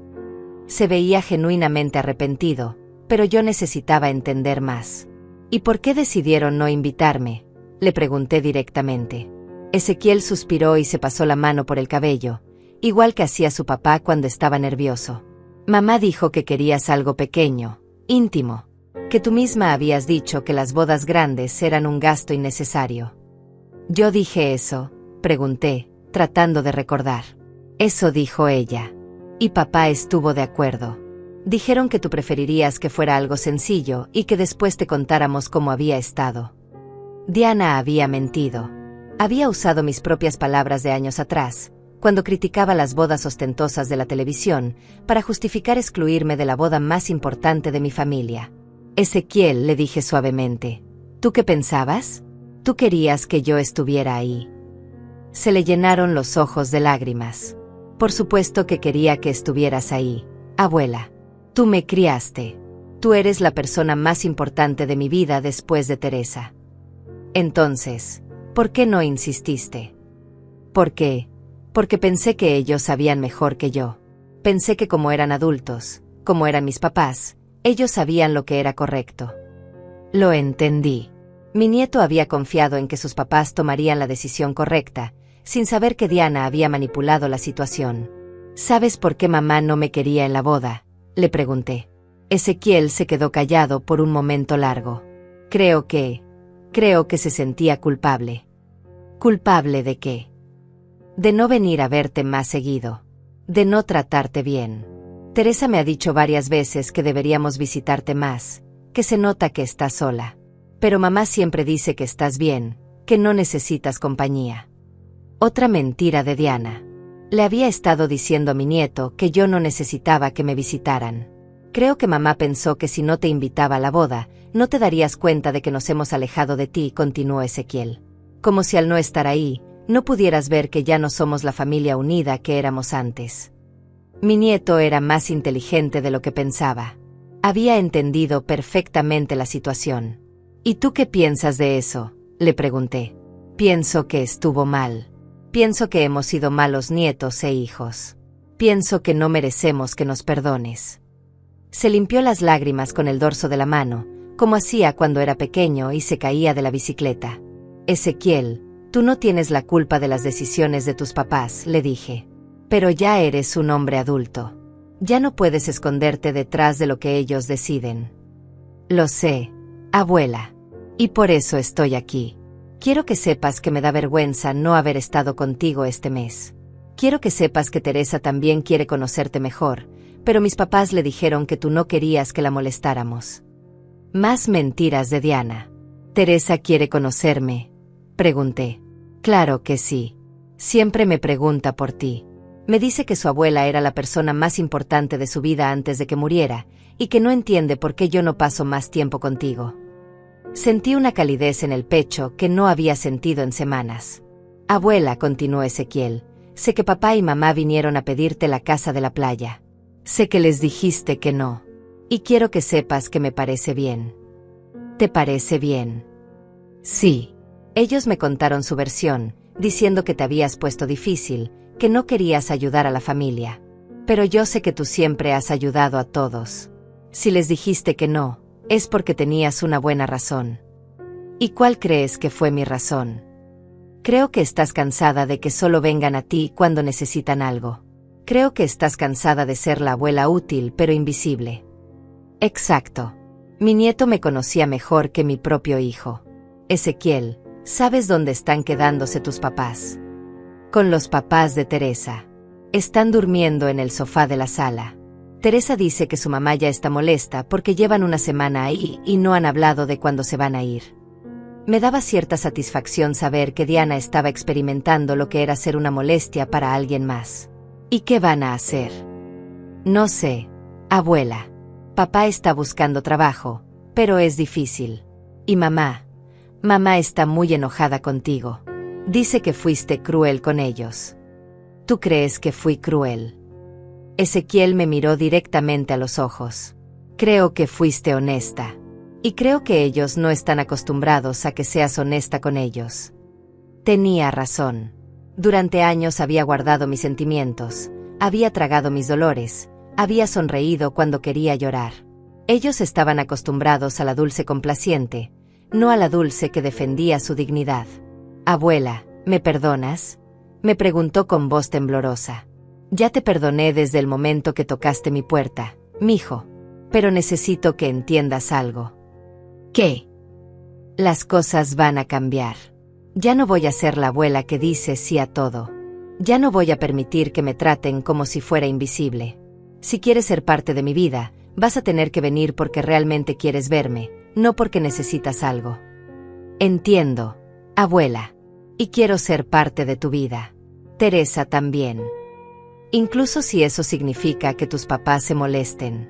Se veía genuinamente arrepentido, pero yo necesitaba entender más. ¿Y por qué decidieron no invitarme?, le pregunté directamente. Ezequiel suspiró y se pasó la mano por el cabello, igual que hacía su papá cuando estaba nervioso. Mamá dijo que querías algo pequeño, íntimo, que tú misma habías dicho que las bodas grandes eran un gasto innecesario. ¿Yo dije eso?, pregunté, tratando de recordar. Eso dijo ella. Y papá estuvo de acuerdo. Dijeron que tú preferirías que fuera algo sencillo y que después te contáramos cómo había estado. Diana había mentido. Había usado mis propias palabras de años atrás, cuando criticaba las bodas ostentosas de la televisión, para justificar excluirme de la boda más importante de mi familia. Ezequiel, le dije suavemente, ¿tú qué pensabas? Tú querías que yo estuviera ahí. Se le llenaron los ojos de lágrimas. Por supuesto que quería que estuvieras ahí, abuela. Tú me criaste. Tú eres la persona más importante de mi vida después de Teresa. Entonces, ¿por qué no insististe? ¿Por qué? Porque pensé que ellos sabían mejor que yo. Pensé que como eran adultos, como eran mis papás, ellos sabían lo que era correcto. Lo entendí. Mi nieto había confiado en que sus papás tomarían la decisión correcta, sin saber que Diana había manipulado la situación. ¿Sabes por qué mamá no me quería en la boda?, le pregunté. Ezequiel se quedó callado por un momento largo. Creo que se sentía culpable. ¿Culpable de qué? de no venir a verte más seguido, de no tratarte bien. Teresa me ha dicho varias veces que deberíamos visitarte más, que se nota que estás sola. Pero mamá siempre dice que estás bien, que no necesitas compañía. Otra mentira de Diana. Le había estado diciendo a mi nieto que yo no necesitaba que me visitaran. Creo que mamá pensó que si no te invitaba a la boda, no te darías cuenta de que nos hemos alejado de ti, continuó Ezequiel. Como si al no estar ahí, no pudieras ver que ya no somos la familia unida que éramos antes. Mi nieto era más inteligente de lo que pensaba. Había entendido perfectamente la situación. ¿Y tú qué piensas de eso?, le pregunté. Pienso que estuvo mal. Pienso que hemos sido malos nietos e hijos. Pienso que no merecemos que nos perdones. Se limpió las lágrimas con el dorso de la mano, como hacía cuando era pequeño y se caía de la bicicleta. Ezequiel, tú no tienes la culpa de las decisiones de tus papás, le dije. Pero ya eres un hombre adulto. Ya no puedes esconderte detrás de lo que ellos deciden. Lo sé, abuela. Y por eso estoy aquí. Quiero que sepas que me da vergüenza no haber estado contigo este mes. Quiero que sepas que Teresa también quiere conocerte mejor, pero mis papás le dijeron que tú no querías que la molestáramos. Más mentiras de Diana. ¿Teresa quiere conocerme?, pregunté. Claro que sí. Siempre me pregunta por ti. Me dice que su abuela era la persona más importante de su vida antes de que muriera, y que no entiende por qué yo no paso más tiempo contigo. Sentí una calidez en el pecho que no había sentido en semanas. Abuela, continuó Ezequiel, sé que papá y mamá vinieron a pedirte la casa de la playa. Sé que les dijiste que no. Y quiero que sepas que me parece bien. ¿Te parece bien? Sí. Ellos me contaron su versión, diciendo que te habías puesto difícil, que no querías ayudar a la familia. Pero yo sé que tú siempre has ayudado a todos. Si les dijiste que no, es porque tenías una buena razón. ¿Y cuál crees que fue mi razón? Creo que estás cansada de que solo vengan a ti cuando necesitan algo. Creo que estás cansada de ser la abuela útil pero invisible. Exacto. Mi nieto me conocía mejor que mi propio hijo. Ezequiel, ¿sabes dónde están quedándose tus papás? Con los papás de Teresa. Están durmiendo en el sofá de la sala. Teresa dice que su mamá ya está molesta porque llevan una semana ahí y no han hablado de cuándo se van a ir. Me daba cierta satisfacción saber que Diana estaba experimentando lo que era ser una molestia para alguien más. ¿Y qué van a hacer? No sé, abuela. Papá está buscando trabajo, pero es difícil. Y mamá está muy enojada contigo. Dice que fuiste cruel con ellos. ¿Tú crees que fui cruel? Ezequiel me miró directamente a los ojos. Creo que fuiste honesta. Y creo que ellos no están acostumbrados a que seas honesta con ellos. Tenía razón. Durante años había guardado mis sentimientos, había tragado mis dolores, había sonreído cuando quería llorar. Ellos estaban acostumbrados a la dulce complaciente, no a la dulce que defendía su dignidad. Abuela, ¿me perdonas?, me preguntó con voz temblorosa. Ya te perdoné desde el momento que tocaste mi puerta, mijo. Pero necesito que entiendas algo. ¿Qué? Las cosas van a cambiar. Ya no voy a ser la abuela que dice sí a todo. Ya no voy a permitir que me traten como si fuera invisible. Si quieres ser parte de mi vida, vas a tener que venir porque realmente quieres verme, no porque necesitas algo. Entiendo, abuela. Y quiero ser parte de tu vida. Teresa también. Incluso si eso significa que tus papás se molesten.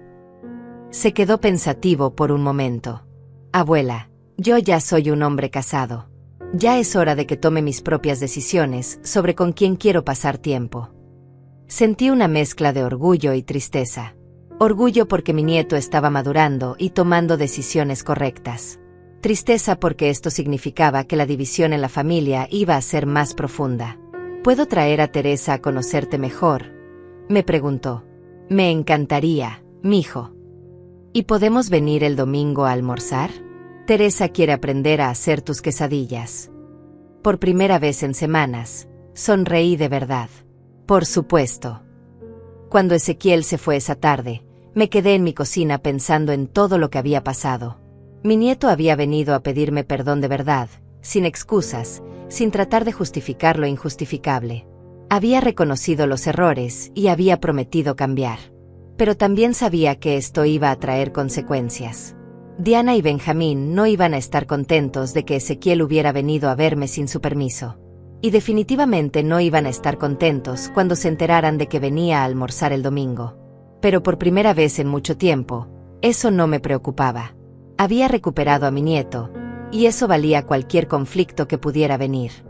Se quedó pensativo por un momento. Abuela, yo ya soy un hombre casado. Ya es hora de que tome mis propias decisiones sobre con quién quiero pasar tiempo. Sentí una mezcla de orgullo y tristeza. Orgullo porque mi nieto estaba madurando y tomando decisiones correctas. Tristeza porque esto significaba que la división en la familia iba a ser más profunda. ¿Puedo traer a Teresa a conocerte mejor?, me preguntó. Me encantaría, mijo. ¿Y podemos venir el domingo a almorzar? Teresa quiere aprender a hacer tus quesadillas. Por primera vez en semanas, sonreí de verdad. Por supuesto. Cuando Ezequiel se fue esa tarde, me quedé en mi cocina pensando en todo lo que había pasado. Mi nieto había venido a pedirme perdón de verdad, sin excusas, sin tratar de justificar lo injustificable. Había reconocido los errores y había prometido cambiar. Pero también sabía que esto iba a traer consecuencias. Diana y Benjamín no iban a estar contentos de que Ezequiel hubiera venido a verme sin su permiso. Y definitivamente no iban a estar contentos cuando se enteraran de que venía a almorzar el domingo. Pero por primera vez en mucho tiempo, eso no me preocupaba. Había recuperado a mi nieto, y eso valía cualquier conflicto que pudiera venir.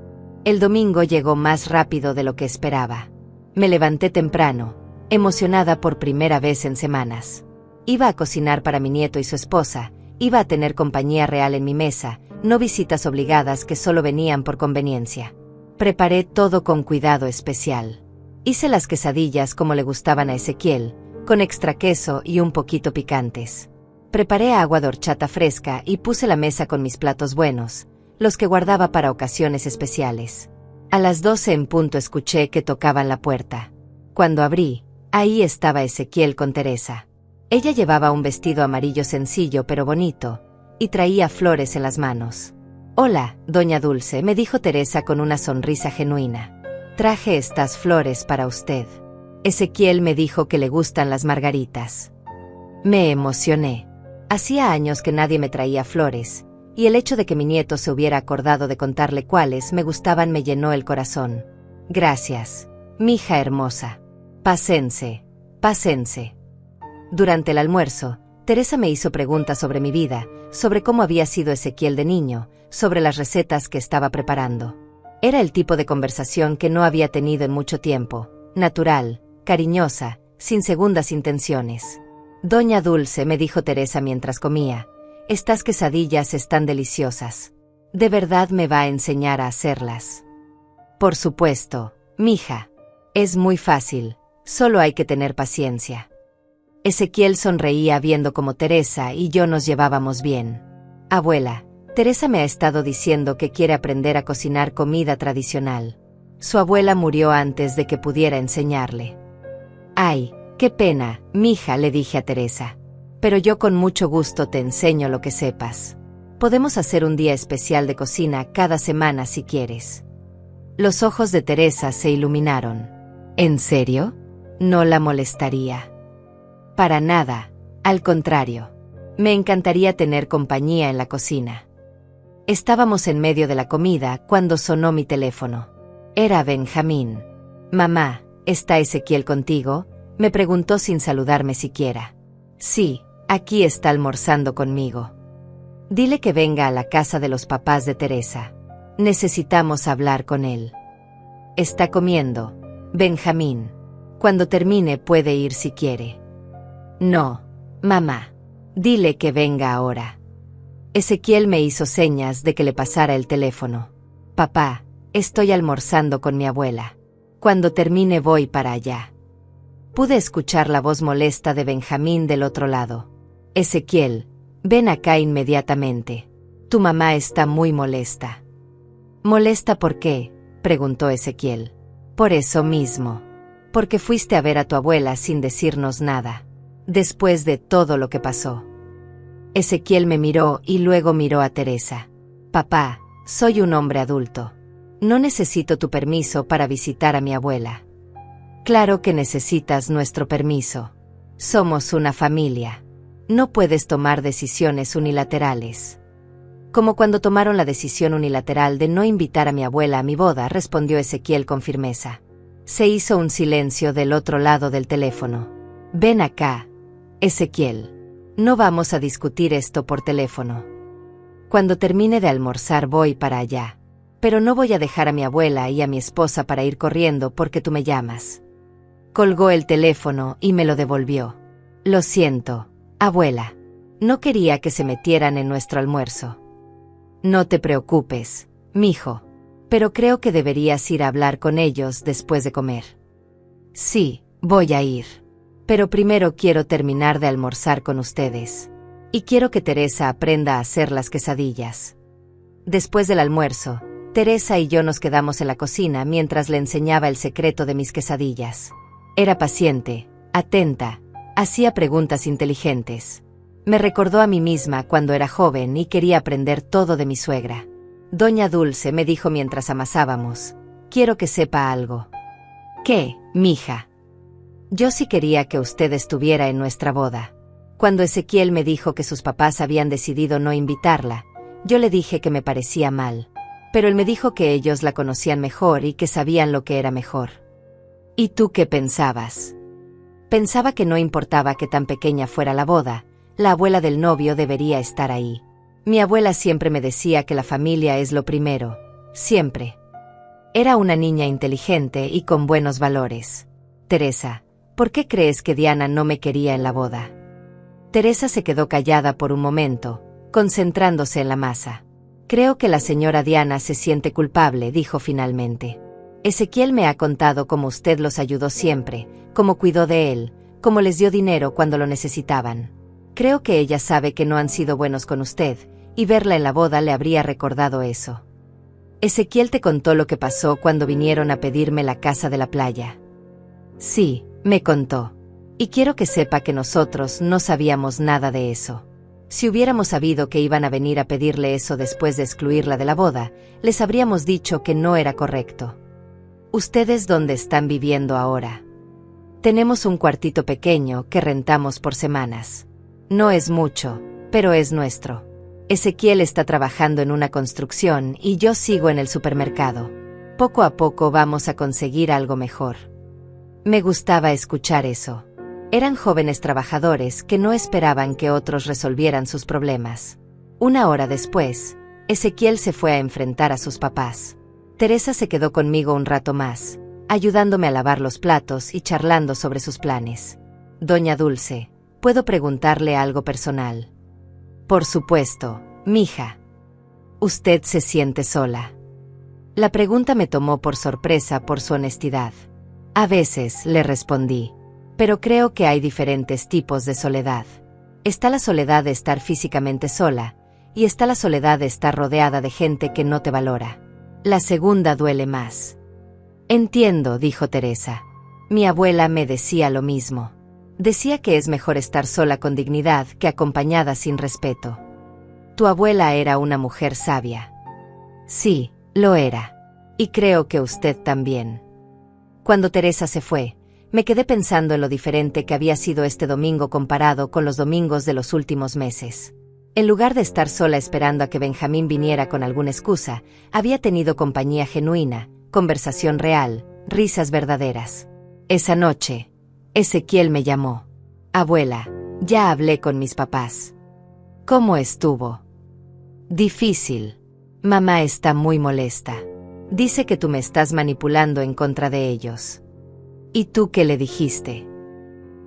El domingo llegó más rápido de lo que esperaba. Me levanté temprano, emocionada por primera vez en semanas. Iba a cocinar para mi nieto y su esposa, iba a tener compañía real en mi mesa, no visitas obligadas que solo venían por conveniencia. Preparé todo con cuidado especial. Hice las quesadillas como le gustaban a Ezequiel, con extra queso y un poquito picantes. Preparé agua de horchata fresca y puse la mesa con mis platos buenos, los que guardaba para ocasiones especiales. A las 12 en punto escuché que tocaban la puerta. Cuando abrí, ahí estaba Ezequiel con Teresa. Ella llevaba un vestido amarillo sencillo pero bonito, y traía flores en las manos. «Hola, doña Dulce», me dijo Teresa con una sonrisa genuina. «Traje estas flores para usted». Ezequiel me dijo que le gustan las margaritas. Me emocioné. Hacía años que nadie me traía flores, y el hecho de que mi nieto se hubiera acordado de contarle cuáles me gustaban me llenó el corazón. «Gracias, mija hermosa. Pásense, pásense». Durante el almuerzo, Teresa me hizo preguntas sobre mi vida, sobre cómo había sido Ezequiel de niño, sobre las recetas que estaba preparando. Era el tipo de conversación que no había tenido en mucho tiempo, natural, cariñosa, sin segundas intenciones. «Doña Dulce», me dijo Teresa mientras comía, «estas quesadillas están deliciosas. ¿De verdad me va a enseñar a hacerlas?» «Por supuesto, mija. Es muy fácil, solo hay que tener paciencia». Ezequiel sonreía viendo cómo Teresa y yo nos llevábamos bien. «Abuela, Teresa me ha estado diciendo que quiere aprender a cocinar comida tradicional. Su abuela murió antes de que pudiera enseñarle». «Ay, qué pena, mija», le dije a Teresa. «Pero yo con mucho gusto te enseño lo que sepas. Podemos hacer un día especial de cocina cada semana si quieres». Los ojos de Teresa se iluminaron. «¿En serio? No la molestaría». «Para nada, al contrario. Me encantaría tener compañía en la cocina». Estábamos en medio de la comida cuando sonó mi teléfono. Era Benjamín. «Mamá, ¿está Ezequiel contigo?», me preguntó sin saludarme siquiera. «Sí, aquí está almorzando conmigo». «Dile que venga a la casa de los papás de Teresa. Necesitamos hablar con él». «Está comiendo, Benjamín. Cuando termine puede ir si quiere». «No, mamá. Dile que venga ahora». Ezequiel me hizo señas de que le pasara el teléfono. «Papá, estoy almorzando con mi abuela. Cuando termine voy para allá». Pude escuchar la voz molesta de Benjamín del otro lado. «Ezequiel, ven acá inmediatamente. Tu mamá está muy molesta». «¿Molesta por qué?», preguntó Ezequiel. «Por eso mismo. Porque fuiste a ver a tu abuela sin decirnos nada. Después de todo lo que pasó». Ezequiel me miró y luego miró a Teresa. «Papá, soy un hombre adulto. No necesito tu permiso para visitar a mi abuela». «Claro que necesitas nuestro permiso. Somos una familia. No puedes tomar decisiones unilaterales». «Como cuando tomaron la decisión unilateral de no invitar a mi abuela a mi boda», respondió Ezequiel con firmeza. Se hizo un silencio del otro lado del teléfono. «Ven acá, Ezequiel. No vamos a discutir esto por teléfono. Cuando termine de almorzar voy para allá. Pero no voy a dejar a mi abuela y a mi esposa para ir corriendo porque tú me llamas». Colgó el teléfono y me lo devolvió. «Lo siento, abuela. No quería que se metieran en nuestro almuerzo». «No te preocupes, mijo. Pero creo que deberías ir a hablar con ellos después de comer». «Sí, voy a ir. Pero primero quiero terminar de almorzar con ustedes. Y quiero que Teresa aprenda a hacer las quesadillas». Después del almuerzo, Teresa y yo nos quedamos en la cocina mientras le enseñaba el secreto de mis quesadillas. Era paciente, atenta, hacía preguntas inteligentes. Me recordó a mí misma cuando era joven y quería aprender todo de mi suegra. «Doña Dulce», me dijo mientras amasábamos, «quiero que sepa algo. ¿Qué, mija? Yo sí quería que usted estuviera en nuestra boda. Cuando Ezequiel me dijo que sus papás habían decidido no invitarla, yo le dije que me parecía mal. Pero él me dijo que ellos la conocían mejor y que sabían lo que era mejor. ¿Y tú qué pensabas? Pensaba que no importaba que tan pequeña fuera la boda, la abuela del novio debería estar ahí. Mi abuela siempre me decía que la familia es lo primero, siempre. Era una niña inteligente y con buenos valores. Teresa, ¿por qué crees que Diana no me quería en la boda? Teresa se quedó callada por un momento, concentrándose en la masa. Creo que la señora Diana se siente culpable, dijo finalmente. Ezequiel me ha contado cómo usted los ayudó siempre, cómo cuidó de él, cómo les dio dinero cuando lo necesitaban. Creo que ella sabe que no han sido buenos con usted, y verla en la boda le habría recordado eso. Ezequiel te contó lo que pasó cuando vinieron a pedirme la casa de la playa. Sí, me contó. Y quiero que sepa que nosotros no sabíamos nada de eso. Si hubiéramos sabido que iban a venir a pedirle eso después de excluirla de la boda, les habríamos dicho que no era correcto. ¿Ustedes dónde están viviendo ahora? Tenemos un cuartito pequeño que rentamos por semanas. No es mucho, pero es nuestro. Ezequiel está trabajando en una construcción y yo sigo en el supermercado. Poco a poco vamos a conseguir algo mejor. Me gustaba escuchar eso. Eran jóvenes trabajadores que no esperaban que otros resolvieran sus problemas. Una hora después, Ezequiel se fue a enfrentar a sus papás. Teresa se quedó conmigo un rato más, ayudándome a lavar los platos y charlando sobre sus planes. Doña Dulce, ¿puedo preguntarle algo personal? Por supuesto, mija. ¿Usted se siente sola? La pregunta me tomó por sorpresa por su honestidad. A veces, le respondí. Pero creo que hay diferentes tipos de soledad. Está la soledad de estar físicamente sola, y está la soledad de estar rodeada de gente que no te valora. La segunda duele más. Entiendo, dijo Teresa. Mi abuela me decía lo mismo. Decía que es mejor estar sola con dignidad que acompañada sin respeto. Tu abuela era una mujer sabia. Sí, lo era. Y creo que usted también. Cuando Teresa se fue, me quedé pensando en lo diferente que había sido este domingo comparado con los domingos de los últimos meses. En lugar de estar sola esperando a que Benjamín viniera con alguna excusa, había tenido compañía genuina, conversación real, risas verdaderas. Esa noche, Ezequiel me llamó. Abuela, ya hablé con mis papás. ¿Cómo estuvo? Difícil. Mamá está muy molesta. Dice que tú me estás manipulando en contra de ellos. ¿Y tú qué le dijiste?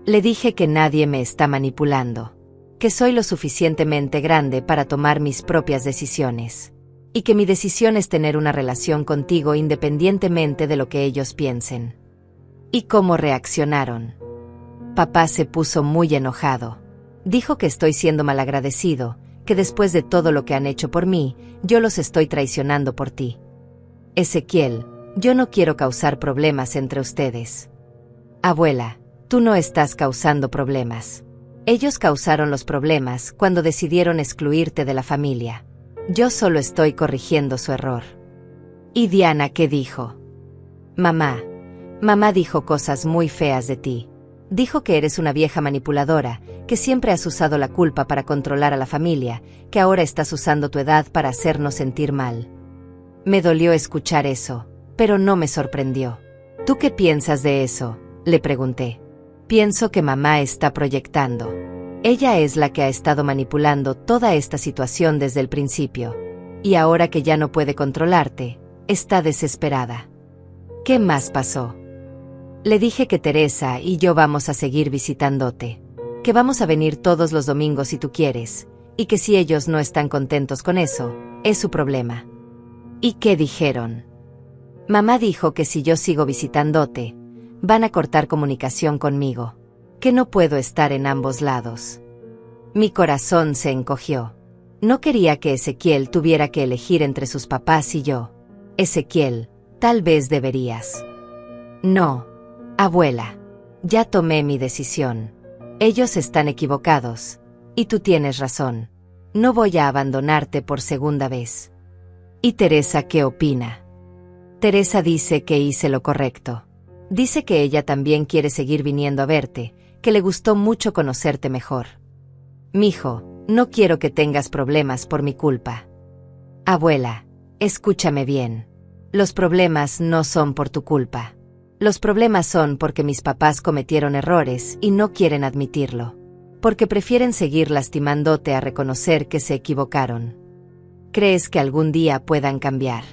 Le dije que nadie me está manipulando. Que soy lo suficientemente grande para tomar mis propias decisiones. Y que mi decisión es tener una relación contigo independientemente de lo que ellos piensen. ¿Y cómo reaccionaron? Papá se puso muy enojado. Dijo que estoy siendo malagradecido, que después de todo lo que han hecho por mí, yo los estoy traicionando por ti. Ezequiel, yo no quiero causar problemas entre ustedes. Abuela, tú no estás causando problemas. Ellos causaron los problemas cuando decidieron excluirte de la familia. Yo solo estoy corrigiendo su error. ¿Y Diana qué dijo? Mamá dijo cosas muy feas de ti. Dijo que eres una vieja manipuladora, que siempre has usado la culpa para controlar a la familia, que ahora estás usando tu edad para hacernos sentir mal. Me dolió escuchar eso, pero no me sorprendió. ¿Tú qué piensas de eso?, le pregunté. Pienso que mamá está proyectando. Ella es la que ha estado manipulando toda esta situación desde el principio. Y ahora que ya no puede controlarte, está desesperada. ¿Qué más pasó? Le dije que Teresa y yo vamos a seguir visitándote. Que vamos a venir todos los domingos si tú quieres, y que si ellos no están contentos con eso, es su problema. ¿Y qué dijeron? Mamá dijo que si yo sigo visitándote, van a cortar comunicación conmigo. Que no puedo estar en ambos lados. Mi corazón se encogió. No quería que Ezequiel tuviera que elegir entre sus papás y yo. Ezequiel, tal vez deberías. No, abuela. Ya tomé mi decisión. Ellos están equivocados. Y tú tienes razón. No voy a abandonarte por segunda vez. ¿Y Teresa qué opina? Teresa dice que hice lo correcto. Dice que ella también quiere seguir viniendo a verte, que le gustó mucho conocerte mejor. Mijo, no quiero que tengas problemas por mi culpa. Abuela, escúchame bien. Los problemas no son por tu culpa. Los problemas son porque mis papás cometieron errores y no quieren admitirlo. Porque prefieren seguir lastimándote a reconocer que se equivocaron. ¿Crees que algún día puedan cambiar?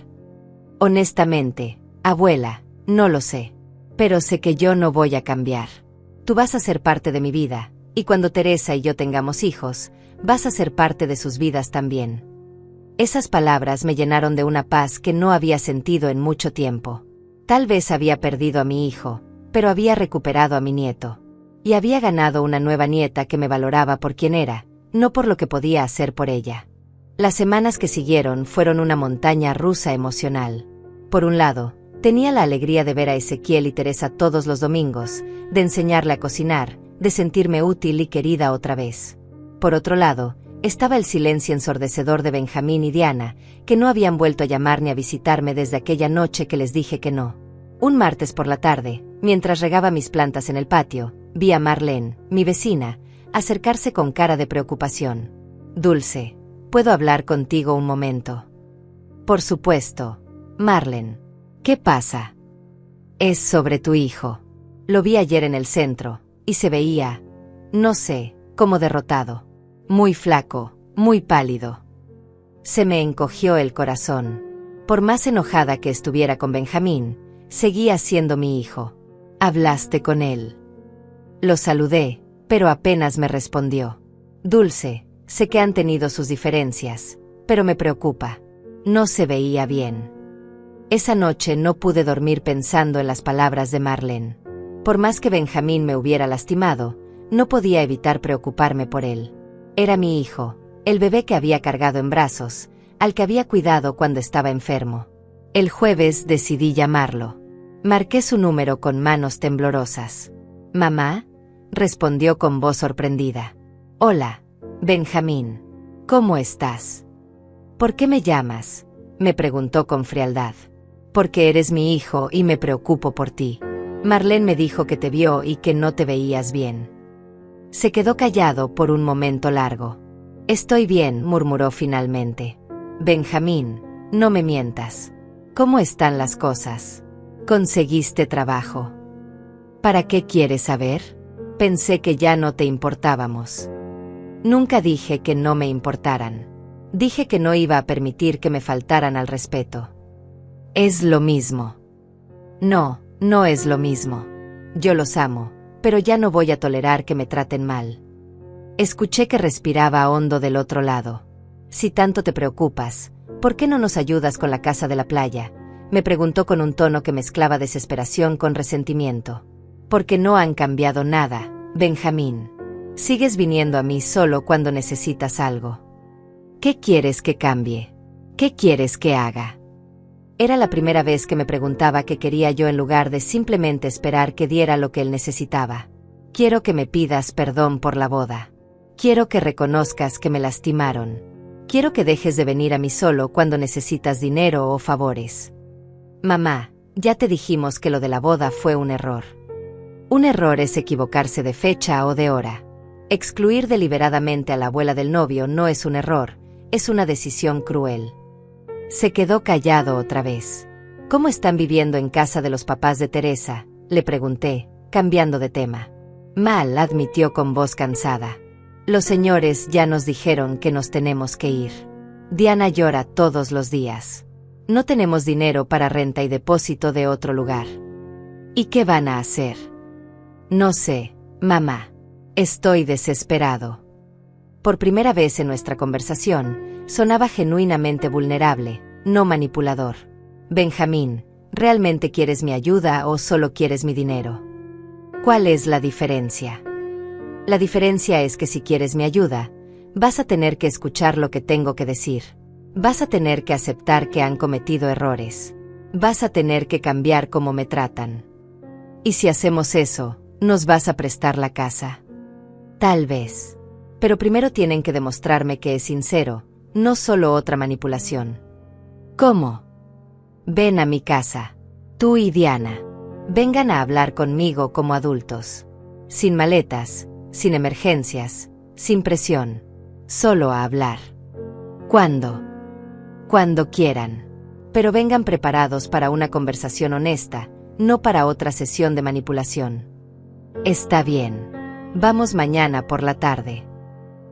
Honestamente, abuela, no lo sé. Pero sé que yo no voy a cambiar. Tú vas a ser parte de mi vida, y cuando Teresa y yo tengamos hijos, vas a ser parte de sus vidas también. Esas palabras me llenaron de una paz que no había sentido en mucho tiempo. Tal vez había perdido a mi hijo, pero había recuperado a mi nieto. Y había ganado una nueva nieta que me valoraba por quien era, no por lo que podía hacer por ella. Las semanas que siguieron fueron una montaña rusa emocional. Por un lado, tenía la alegría de ver a Ezequiel y Teresa todos los domingos, de enseñarle a cocinar, de sentirme útil y querida otra vez. Por otro lado, estaba el silencio ensordecedor de Benjamín y Diana, que no habían vuelto a llamar ni a visitarme desde aquella noche que les dije que no. Un martes por la tarde, mientras regaba mis plantas en el patio, vi a Marlene, mi vecina, acercarse con cara de preocupación. Dulce, ¿puedo hablar contigo un momento? Por supuesto, Marlene. ¿Qué pasa? Es sobre tu hijo. Lo vi ayer en el centro, y se veía, no sé, como derrotado. Muy flaco, muy pálido. Se me encogió el corazón. Por más enojada que estuviera con Benjamín, seguía siendo mi hijo. ¿Hablaste con él? Lo saludé, pero apenas me respondió. Dulce, sé que han tenido sus diferencias, pero me preocupa. No se veía bien. Esa noche no pude dormir pensando en las palabras de Marlene. Por más que Benjamín me hubiera lastimado, no podía evitar preocuparme por él. Era mi hijo, el bebé que había cargado en brazos, al que había cuidado cuando estaba enfermo. El jueves decidí llamarlo. Marqué su número con manos temblorosas. «Mamá», respondió con voz sorprendida. «Hola, Benjamín. ¿Cómo estás?» «¿Por qué me llamas?», me preguntó con frialdad. «Porque eres mi hijo y me preocupo por ti. Marlene me dijo que te vio y que no te veías bien». Se quedó callado por un momento largo. «Estoy bien», murmuró finalmente. «Benjamín, no me mientas. ¿Cómo están las cosas? ¿Conseguiste trabajo? ¿Para qué quieres saber? Pensé que ya no te importábamos». Nunca dije que no me importaran. Dije que no iba a permitir que me faltaran al respeto. Es lo mismo. No, no es lo mismo. Yo los amo, pero ya no voy a tolerar que me traten mal. Escuché que respiraba hondo del otro lado. Si tanto te preocupas, ¿por qué no nos ayudas con la casa de la playa?, me preguntó con un tono que mezclaba desesperación con resentimiento. Porque no han cambiado nada, Benjamín. Sigues viniendo a mí solo cuando necesitas algo. ¿Qué quieres que cambie? ¿Qué quieres que haga? Era la primera vez que me preguntaba qué quería yo en lugar de simplemente esperar que diera lo que él necesitaba. Quiero que me pidas perdón por la boda. Quiero que reconozcas que me lastimaron. Quiero que dejes de venir a mí solo cuando necesitas dinero o favores. Mamá, ya te dijimos que lo de la boda fue un error. Un error es equivocarse de fecha o de hora. Excluir deliberadamente a la abuela del novio no es un error, es una decisión cruel. Se quedó callado otra vez. ¿Cómo están viviendo en casa de los papás de Teresa?, le pregunté, cambiando de tema. Mal, admitió con voz cansada. Los señores ya nos dijeron que nos tenemos que ir. Diana llora todos los días. No tenemos dinero para renta y depósito de otro lugar. ¿Y qué van a hacer? No sé, mamá. Estoy desesperado. Por primera vez en nuestra conversación, sonaba genuinamente vulnerable, no manipulador. Benjamín, ¿realmente quieres mi ayuda o solo quieres mi dinero? ¿Cuál es la diferencia? La diferencia es que si quieres mi ayuda, vas a tener que escuchar lo que tengo que decir. Vas a tener que aceptar que han cometido errores. Vas a tener que cambiar cómo me tratan. Y si hacemos eso, ¿nos vas a prestar la casa? Tal vez. Pero primero tienen que demostrarme que es sincero, no solo otra manipulación. ¿Cómo? Ven a mi casa. Tú y Diana. Vengan a hablar conmigo como adultos. Sin maletas, sin emergencias, sin presión. Solo a hablar. ¿Cuándo? Cuando quieran. Pero vengan preparados para una conversación honesta, no para otra sesión de manipulación. Está bien. Vamos mañana por la tarde.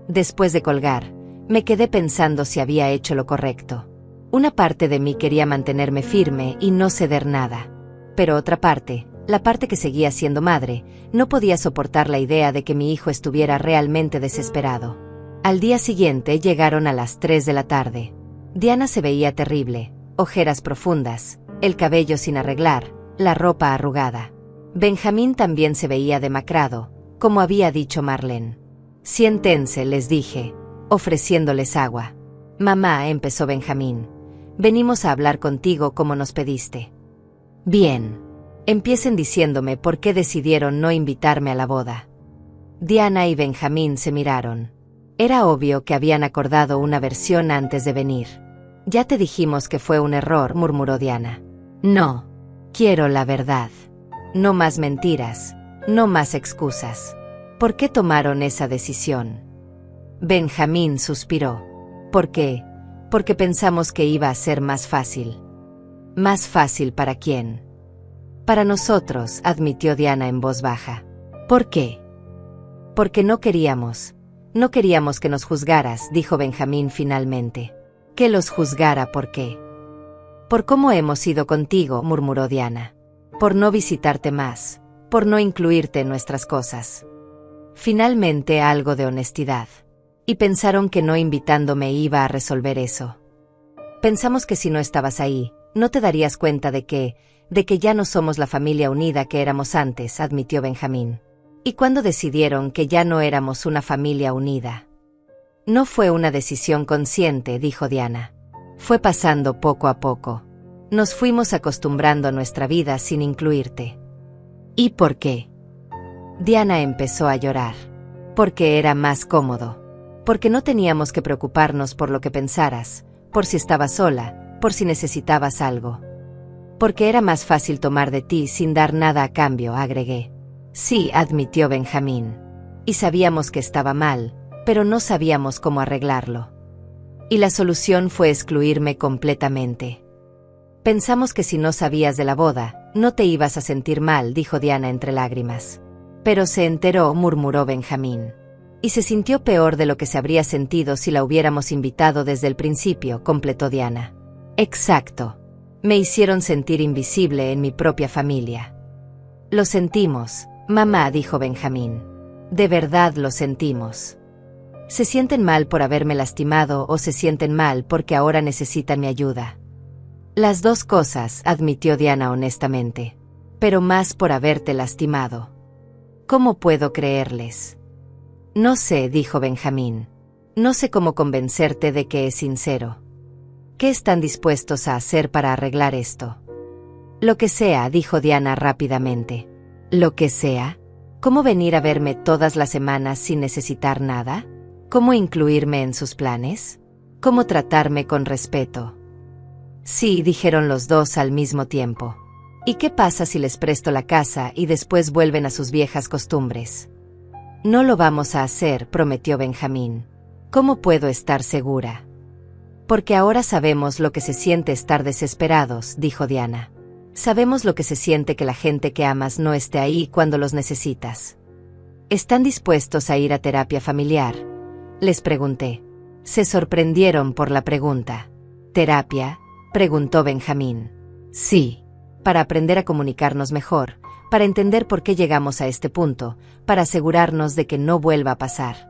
Después de colgar, me quedé pensando si había hecho lo correcto. Una parte de mí quería mantenerme firme y no ceder nada. Pero otra parte, la parte que seguía siendo madre, no podía soportar la idea de que mi hijo estuviera realmente desesperado. Al día siguiente llegaron a las 3 de la tarde. Diana se veía terrible, ojeras profundas, el cabello sin arreglar, la ropa arrugada. Benjamín también se veía demacrado, como había dicho Marlene. Siéntense, les dije, ofreciéndoles agua. Mamá, empezó Benjamín. Venimos a hablar contigo como nos pediste. Bien. Empiecen diciéndome por qué decidieron no invitarme a la boda. Diana y Benjamín se miraron. Era obvio que habían acordado una versión antes de venir. Ya te dijimos que fue un error, murmuró Diana. No. Quiero la verdad. No más mentiras, no más excusas. ¿Por qué tomaron esa decisión? Benjamín suspiró. ¿Por qué? Porque pensamos que iba a ser más fácil. ¿Más fácil para quién? Para nosotros, admitió Diana en voz baja. ¿Por qué? Porque no queríamos que nos juzgaras, dijo Benjamín finalmente. Que los juzgara, ¿por qué? Por cómo hemos ido contigo, murmuró Diana. Por no visitarte más, por no incluirte en nuestras cosas. Finalmente algo de honestidad. Y pensaron que no invitándome iba a resolver eso. Pensamos que si no estabas ahí, no te darías cuenta de que ya no somos la familia unida que éramos antes, admitió Benjamín. ¿Y cuándo decidieron que ya no éramos una familia unida? No fue una decisión consciente, dijo Diana. Fue pasando poco a poco. Nos fuimos acostumbrando a nuestra vida sin incluirte. ¿Y por qué? Diana empezó a llorar. Porque era más cómodo. Porque no teníamos que preocuparnos por lo que pensaras, por si estabas sola, por si necesitabas algo. Porque era más fácil tomar de ti sin dar nada a cambio, agregué. Sí, admitió Benjamín. Y sabíamos que estaba mal, pero no sabíamos cómo arreglarlo. Y la solución fue excluirme completamente. Pensamos que si no sabías de la boda, no te ibas a sentir mal, dijo Diana entre lágrimas. Pero se enteró, murmuró Benjamín. Y se sintió peor de lo que se habría sentido si la hubiéramos invitado desde el principio, completó Diana. Exacto. Me hicieron sentir invisible en mi propia familia. Lo sentimos, mamá, dijo Benjamín. De verdad lo sentimos. ¿Se sienten mal por haberme lastimado o se sienten mal porque ahora necesitan mi ayuda? Las dos cosas, admitió Diana honestamente. Pero más por haberte lastimado. ¿Cómo puedo creerles? No sé, dijo Benjamín. No sé cómo convencerte de que es sincero. ¿Qué están dispuestos a hacer para arreglar esto? Lo que sea, dijo Diana rápidamente. ¿Lo que sea? ¿Cómo venir a verme todas las semanas sin necesitar nada? ¿Cómo incluirme en sus planes? ¿Cómo tratarme con respeto? Sí, dijeron los dos al mismo tiempo. ¿Y qué pasa si les presto la casa y después vuelven a sus viejas costumbres? No lo vamos a hacer, prometió Benjamín. ¿Cómo puedo estar segura? Porque ahora sabemos lo que se siente estar desesperados, dijo Diana. Sabemos lo que se siente que la gente que amas no esté ahí cuando los necesitas. ¿Están dispuestos a ir a terapia familiar? Les pregunté. Se sorprendieron por la pregunta. ¿Terapia?, preguntó Benjamín. Sí. Para aprender a comunicarnos mejor, para entender por qué llegamos a este punto, para asegurarnos de que no vuelva a pasar.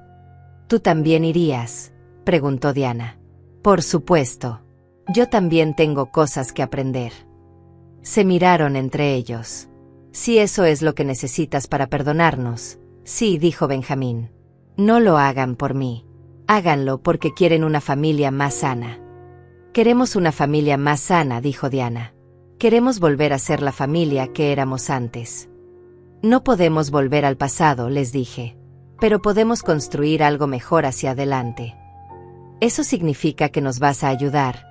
¿Tú también irías?, preguntó Diana. Por supuesto. Yo también tengo cosas que aprender. Se miraron entre ellos. Si eso es lo que necesitas para perdonarnos, sí, dijo Benjamín. No lo hagan por mí. Háganlo porque quieren una familia más sana. Queremos una familia más sana, dijo Diana. Queremos volver a ser la familia que éramos antes. No podemos volver al pasado, les dije. Pero podemos construir algo mejor hacia adelante. ¿Eso significa que nos vas a ayudar?,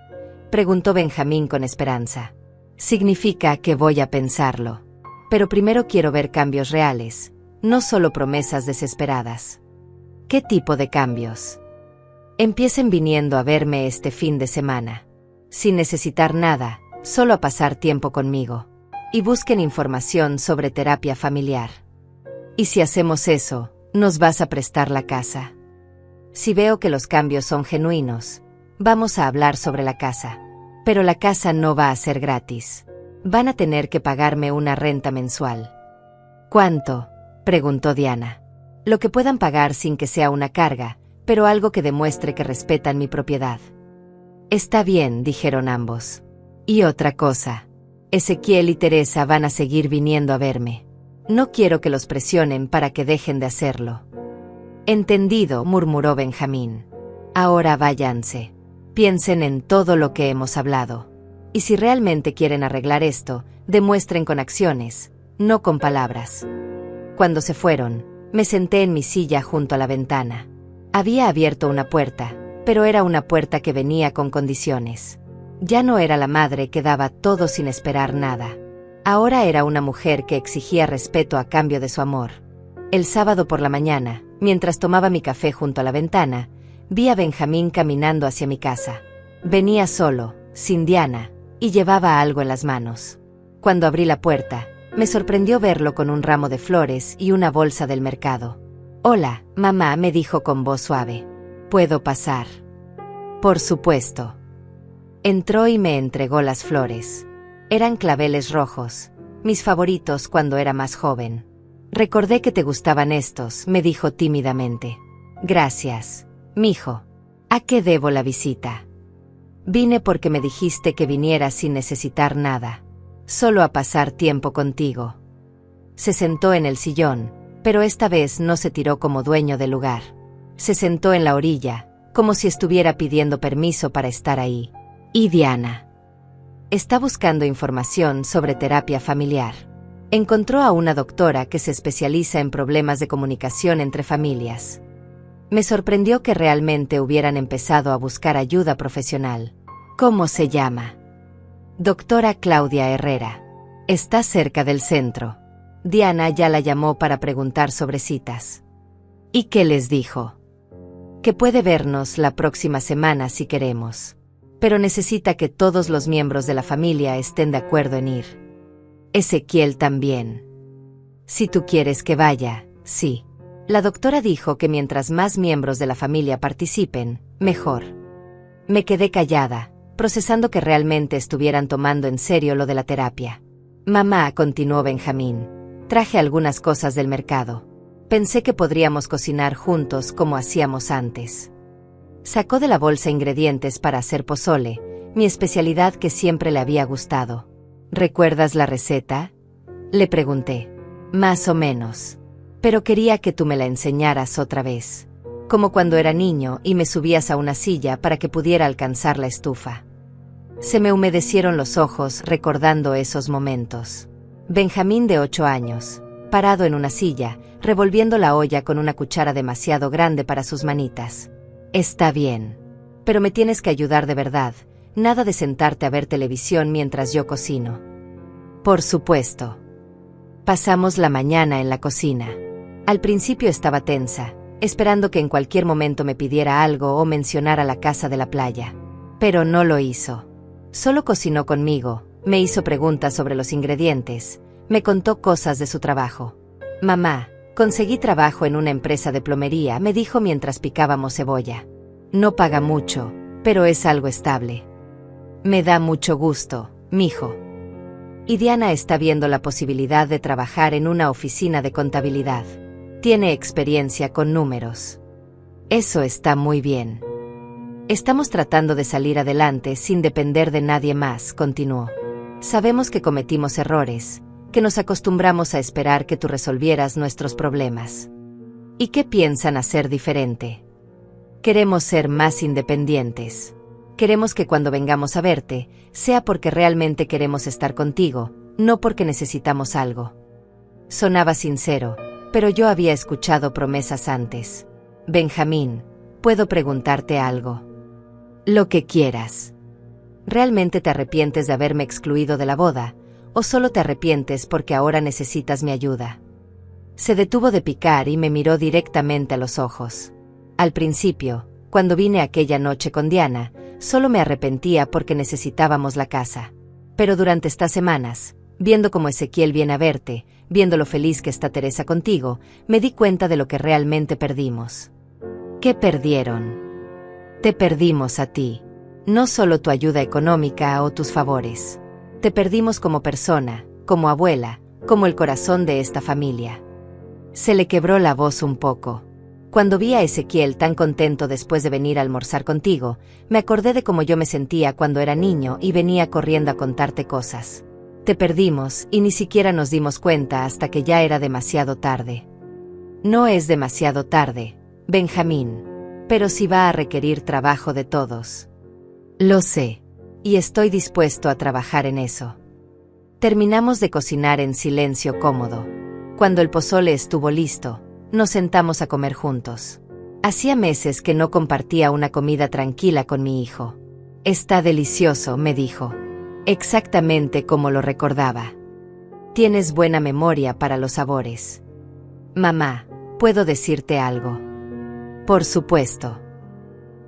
preguntó Benjamín con esperanza. Significa que voy a pensarlo. Pero primero quiero ver cambios reales, no solo promesas desesperadas. ¿Qué tipo de cambios? Empiecen viniendo a verme este fin de semana. Sin necesitar nada, solo a pasar tiempo conmigo. Y busquen información sobre terapia familiar. Y si hacemos eso, nos vas a prestar la casa. Si veo que los cambios son genuinos, vamos a hablar sobre la casa. Pero la casa no va a ser gratis. Van a tener que pagarme una renta mensual. ¿Cuánto?, preguntó Diana. Lo que puedan pagar sin que sea una carga, pero algo que demuestre que respetan mi propiedad. Está bien, dijeron ambos. Y otra cosa. Ezequiel y Teresa van a seguir viniendo a verme. No quiero que los presionen para que dejen de hacerlo. Entendido, murmuró Benjamín. Ahora váyanse. Piensen en todo lo que hemos hablado. Y si realmente quieren arreglar esto, demuestren con acciones, no con palabras. Cuando se fueron, me senté en mi silla junto a la ventana. Había abierto una puerta, pero era una puerta que venía con condiciones. Ya no era la madre que daba todo sin esperar nada. Ahora era una mujer que exigía respeto a cambio de su amor. El sábado por la mañana, mientras tomaba mi café junto a la ventana, vi a Benjamín caminando hacia mi casa. Venía solo, sin Diana, y llevaba algo en las manos. Cuando abrí la puerta, me sorprendió verlo con un ramo de flores y una bolsa del mercado. «Hola, mamá», me dijo con voz suave. «¿Puedo pasar?» «Por supuesto». Entró y me entregó las flores. Eran claveles rojos, mis favoritos cuando era más joven. «Recordé que te gustaban estos», me dijo tímidamente. «Gracias, mijo. ¿A qué debo la visita?» «Vine porque me dijiste que viniera sin necesitar nada. Solo a pasar tiempo contigo». Se sentó en el sillón, pero esta vez no se tiró como dueño del lugar. Se sentó en la orilla, como si estuviera pidiendo permiso para estar ahí. «¿Y Diana?» «Está buscando información sobre terapia familiar. Encontró a una doctora que se especializa en problemas de comunicación entre familias». Me sorprendió que realmente hubieran empezado a buscar ayuda profesional. «¿Cómo se llama?» «Doctora Claudia Herrera. Está cerca del centro». Diana ya la llamó para preguntar sobre citas. «¿Y qué les dijo?» «Que puede vernos la próxima semana si queremos. Pero necesita que todos los miembros de la familia estén de acuerdo en ir. Ezequiel también. Si tú quieres que vaya, sí». La doctora dijo que mientras más miembros de la familia participen, mejor. Me quedé callada, procesando que realmente estuvieran tomando en serio lo de la terapia. «Mamá», continuó Benjamín, «traje algunas cosas del mercado. Pensé que podríamos cocinar juntos como hacíamos antes». Sacó de la bolsa ingredientes para hacer pozole, mi especialidad que siempre le había gustado. «¿Recuerdas la receta?», le pregunté. «Más o menos. Pero quería que tú me la enseñaras otra vez. Como cuando era niño y me subías a una silla para que pudiera alcanzar la estufa». Se me humedecieron los ojos recordando esos momentos. Benjamín de 8 años, parado en una silla, revolviendo la olla con una cuchara demasiado grande para sus manitas. «Está bien. Pero me tienes que ayudar de verdad, nada de sentarte a ver televisión mientras yo cocino». «Por supuesto». Pasamos la mañana en la cocina. Al principio estaba tensa, esperando que en cualquier momento me pidiera algo o mencionara la casa de la playa. Pero no lo hizo. Solo cocinó conmigo, me hizo preguntas sobre los ingredientes, me contó cosas de su trabajo. «Mamá, conseguí trabajo en una empresa de plomería», me dijo mientras picábamos cebolla. «No paga mucho, pero es algo estable». «Me da mucho gusto, mijo». Y Diana está viendo la posibilidad de trabajar en una oficina de contabilidad. Tiene experiencia con números. Eso está muy bien. «Estamos tratando de salir adelante sin depender de nadie más», continuó. «Sabemos que cometimos errores, que nos acostumbramos a esperar que tú resolvieras nuestros problemas. ¿Y qué piensan hacer diferente? Queremos ser más independientes. Queremos que cuando vengamos a verte, sea porque realmente queremos estar contigo, no porque necesitamos algo». Sonaba sincero, pero yo había escuchado promesas antes. «Benjamín, ¿puedo preguntarte algo?» «Lo que quieras». «¿Realmente te arrepientes de haberme excluido de la boda? ¿O solo te arrepientes porque ahora necesitas mi ayuda? Se detuvo de picar y me miró directamente a los ojos. Al principio, cuando vine aquella noche con Diana, solo me arrepentía porque necesitábamos la casa. Pero durante estas semanas, viendo cómo Ezequiel viene a verte, viendo lo feliz que está Teresa contigo, me di cuenta de lo que realmente perdimos. ¿Qué perdieron? Te perdimos a ti. No solo tu ayuda económica o tus favores. Te perdimos como persona, como abuela, como el corazón de esta familia. Se le quebró la voz un poco. Cuando vi a Ezequiel tan contento después de venir a almorzar contigo, me acordé de cómo yo me sentía cuando era niño y venía corriendo a contarte cosas. Te perdimos y ni siquiera nos dimos cuenta hasta que ya era demasiado tarde. No es demasiado tarde, Benjamín, pero sí va a requerir trabajo de todos. Lo sé, y estoy dispuesto a trabajar en eso. Terminamos de cocinar en silencio cómodo. Cuando el pozole estuvo listo, nos sentamos a comer juntos. Hacía meses que no compartía una comida tranquila con mi hijo. Está delicioso, me dijo. Exactamente como lo recordaba. Tienes buena memoria para los sabores. Mamá, ¿puedo decirte algo? Por supuesto.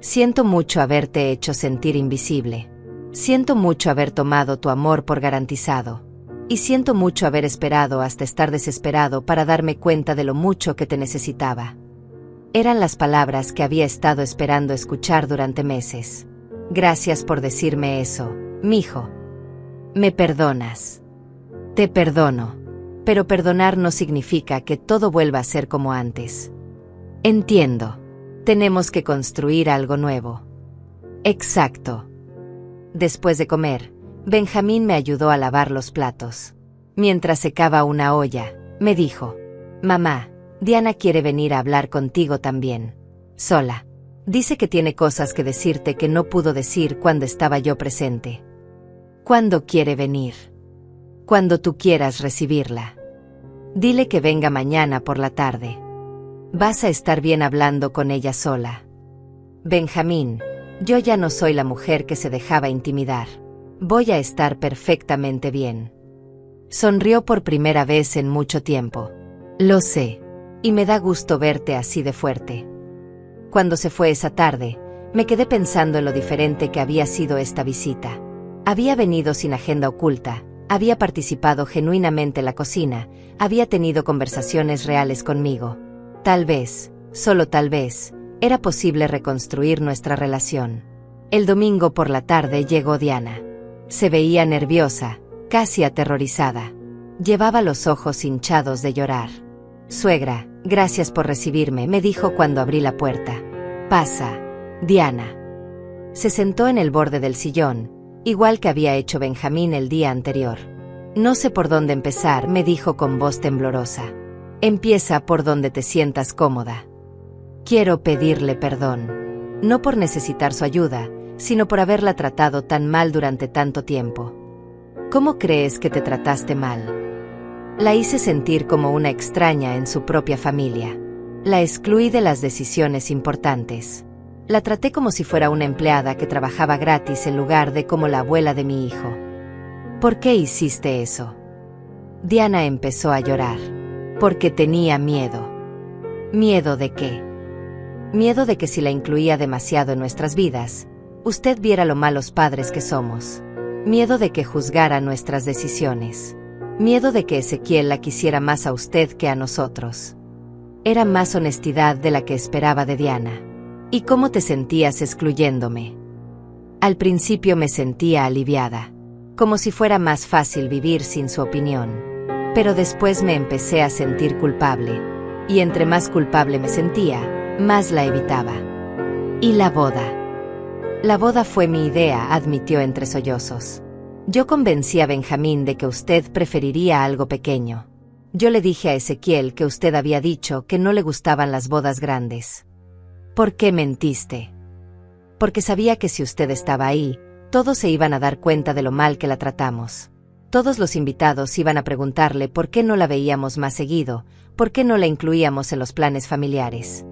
Siento mucho haberte hecho sentir invisible. Siento mucho haber tomado tu amor por garantizado. Y siento mucho haber esperado hasta estar desesperado para darme cuenta de lo mucho que te necesitaba. Eran las palabras que había estado esperando escuchar durante meses. Gracias por decirme eso, mijo. ¿Me perdonas? Te perdono. Pero perdonar no significa que todo vuelva a ser como antes. Entiendo. Tenemos que construir algo nuevo. Exacto. Después de comer, Benjamín me ayudó a lavar los platos. Mientras secaba una olla, me dijo: Mamá, Diana quiere venir a hablar contigo también. Sola. Dice que tiene cosas que decirte que no pudo decir cuando estaba yo presente. ¿Cuándo quiere venir? Cuando tú quieras recibirla. Dile que venga mañana por la tarde. Vas a estar bien hablando con ella sola. Benjamín, yo ya no soy la mujer que se dejaba intimidar. Voy a estar perfectamente bien. Sonrió por primera vez en mucho tiempo. Lo sé, y me da gusto verte así de fuerte. Cuando se fue esa tarde, me quedé pensando en lo diferente que había sido esta visita. Había venido sin agenda oculta, había participado genuinamente en la cocina, había tenido conversaciones reales conmigo. Tal vez, solo tal vez, era posible reconstruir nuestra relación. El domingo por la tarde llegó Diana. Se veía nerviosa, casi aterrorizada. Llevaba los ojos hinchados de llorar. Suegra, gracias por recibirme, me dijo cuando abrí la puerta. Pasa, Diana. Se sentó en el borde del sillón, igual que había hecho Benjamín el día anterior. No sé por dónde empezar, me dijo con voz temblorosa. Empieza por donde te sientas cómoda. Quiero pedirle perdón. No por necesitar su ayuda, sino por haberla tratado tan mal durante tanto tiempo. ¿Cómo crees que te trataste mal? La hice sentir como una extraña en su propia familia. La excluí de las decisiones importantes. La traté como si fuera una empleada que trabajaba gratis en lugar de como la abuela de mi hijo. ¿Por qué hiciste eso? Diana empezó a llorar. Porque tenía miedo. ¿Miedo de qué? Miedo de que si la incluía demasiado en nuestras vidas, usted viera lo malos padres que somos. Miedo de que juzgara nuestras decisiones. Miedo de que Ezequiel la quisiera más a usted que a nosotros. Era más honestidad de la que esperaba de Diana. ¿Y cómo te sentías excluyéndome? Al principio me sentía aliviada, como si fuera más fácil vivir sin su opinión. Pero después me empecé a sentir culpable, y entre más culpable me sentía, más la evitaba. ¿Y la boda? La boda fue mi idea, admitió entre sollozos. Yo convencí a Benjamín de que usted preferiría algo pequeño. Yo le dije a Ezequiel que usted había dicho que no le gustaban las bodas grandes. ¿Por qué mentiste? Porque sabía que si usted estaba ahí, todos se iban a dar cuenta de lo mal que la tratamos. Todos los invitados iban a preguntarle por qué no la veíamos más seguido, por qué no la incluíamos en los planes familiares.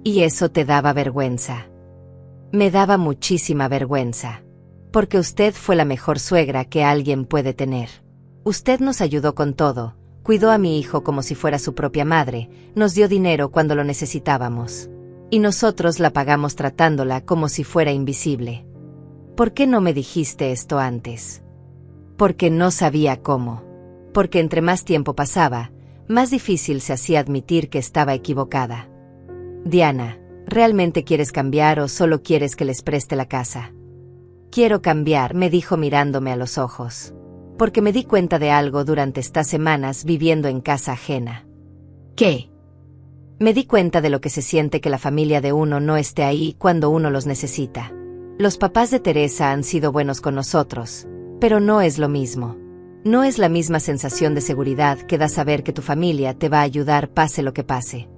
Y eso te daba vergüenza. Me daba muchísima vergüenza. Porque usted fue la mejor suegra que alguien puede tener. Usted nos ayudó con todo, cuidó a mi hijo como si fuera su propia madre, nos dio dinero cuando lo necesitábamos. Y nosotros la pagamos tratándola como si fuera invisible. ¿Por qué no me dijiste esto antes? Porque no sabía cómo. Porque entre más tiempo pasaba, más difícil se hacía admitir que estaba equivocada. Diana, ¿realmente quieres cambiar o solo quieres que les preste la casa? Quiero cambiar, me dijo mirándome a los ojos. Porque me di cuenta de algo durante estas semanas viviendo en casa ajena. ¿Qué? Me di cuenta de lo que se siente que la familia de uno no esté ahí cuando uno los necesita. Los papás de Teresa han sido buenos con nosotros, pero no es lo mismo. No es la misma sensación de seguridad que da saber que tu familia te va a ayudar pase lo que pase.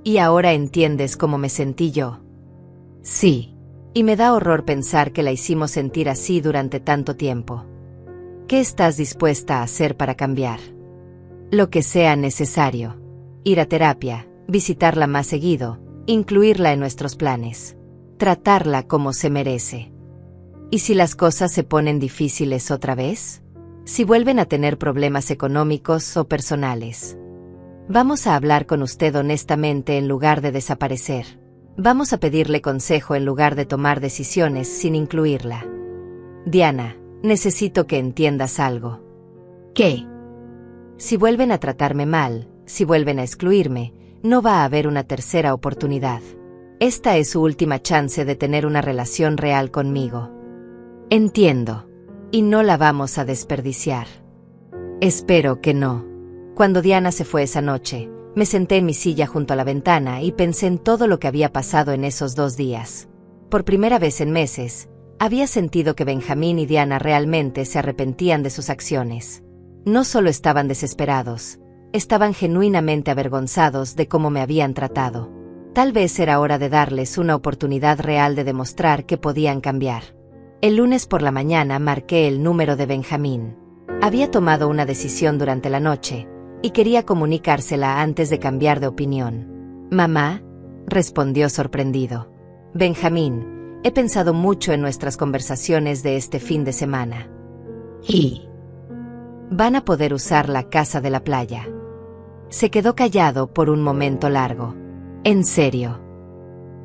¿Y ahora entiendes cómo me sentí yo? Sí. Y me da horror pensar que la hicimos sentir así durante tanto tiempo. ¿Qué estás dispuesta a hacer para cambiar? Lo que sea necesario. Ir a terapia, visitarla más seguido, incluirla en nuestros planes. Tratarla como se merece. ¿Y si las cosas se ponen difíciles otra vez? Si vuelven a tener problemas económicos o personales. Vamos a hablar con usted honestamente en lugar de desaparecer. Vamos a pedirle consejo en lugar de tomar decisiones sin incluirla. Diana, necesito que entiendas algo. ¿Qué? Si vuelven a tratarme mal, si vuelven a excluirme, no va a haber una tercera oportunidad. Esta es su última chance de tener una relación real conmigo. Entiendo. Y no la vamos a desperdiciar. Espero que no. Cuando Diana se fue esa noche, me senté en mi silla junto a la ventana y pensé en todo lo que había pasado en esos 2 días. Por primera vez en meses, había sentido que Benjamín y Diana realmente se arrepentían de sus acciones. No solo estaban desesperados, estaban genuinamente avergonzados de cómo me habían tratado. Tal vez era hora de darles una oportunidad real de demostrar que podían cambiar. El lunes por la mañana marqué el número de Benjamín. Había tomado una decisión durante la noche, y quería comunicársela antes de cambiar de opinión. «Mamá», respondió sorprendido. «Benjamín, he pensado mucho en nuestras conversaciones de este fin de semana. Y van a poder usar la casa de la playa». Se quedó callado por un momento largo. «¿En serio?»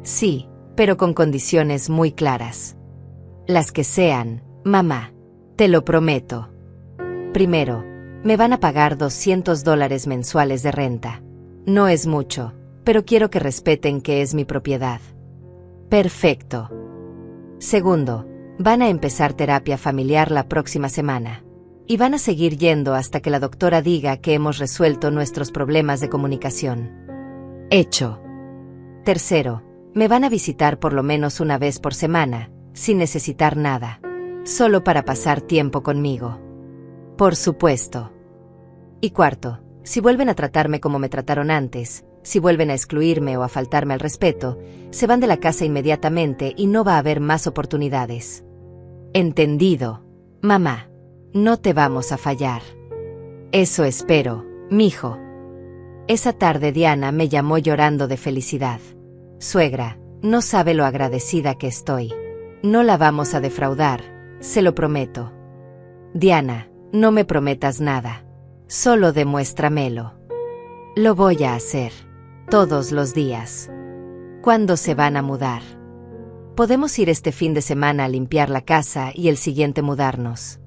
«Sí, pero con condiciones muy claras». «Las que sean, mamá. Te lo prometo. Primero, me van a pagar $200 mensuales de renta. No es mucho, pero quiero que respeten que es mi propiedad». «Perfecto». Segundo, van a empezar terapia familiar la próxima semana. Y van a seguir yendo hasta que la doctora diga que hemos resuelto nuestros problemas de comunicación. Hecho. Tercero, me van a visitar por lo menos una vez por semana, sin necesitar nada. Solo para pasar tiempo conmigo. Por supuesto. Y cuarto, si vuelven a tratarme como me trataron antes, si vuelven a excluirme o a faltarme al respeto, se van de la casa inmediatamente y no va a haber más oportunidades. Entendido, mamá. No te vamos a fallar. Eso espero, mijo. Esa tarde Diana me llamó llorando de felicidad. Suegra, no sabe lo agradecida que estoy. No la vamos a defraudar, se lo prometo. Diana, no me prometas nada. Solo demuéstramelo. Lo voy a hacer. Todos los días. ¿Cuándo se van a mudar? Podemos ir este fin de semana a limpiar la casa y el siguiente mudarnos.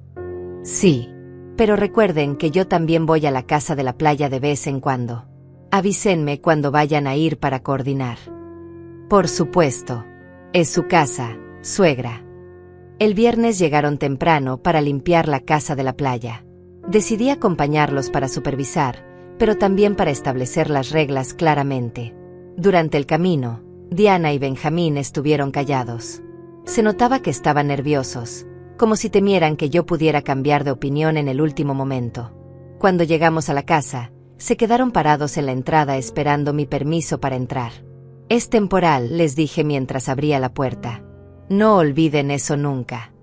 Sí. Pero recuerden que yo también voy a la casa de la playa de vez en cuando. Avísenme cuando vayan a ir para coordinar. Por supuesto. Es su casa, suegra. El viernes llegaron temprano para limpiar la casa de la playa. Decidí acompañarlos para supervisar, pero también para establecer las reglas claramente. Durante el camino, Diana y Benjamín estuvieron callados. Se notaba que estaban nerviosos, como si temieran que yo pudiera cambiar de opinión en el último momento. Cuando llegamos a la casa, se quedaron parados en la entrada esperando mi permiso para entrar. Es temporal, les dije mientras abría la puerta. No olviden eso nunca.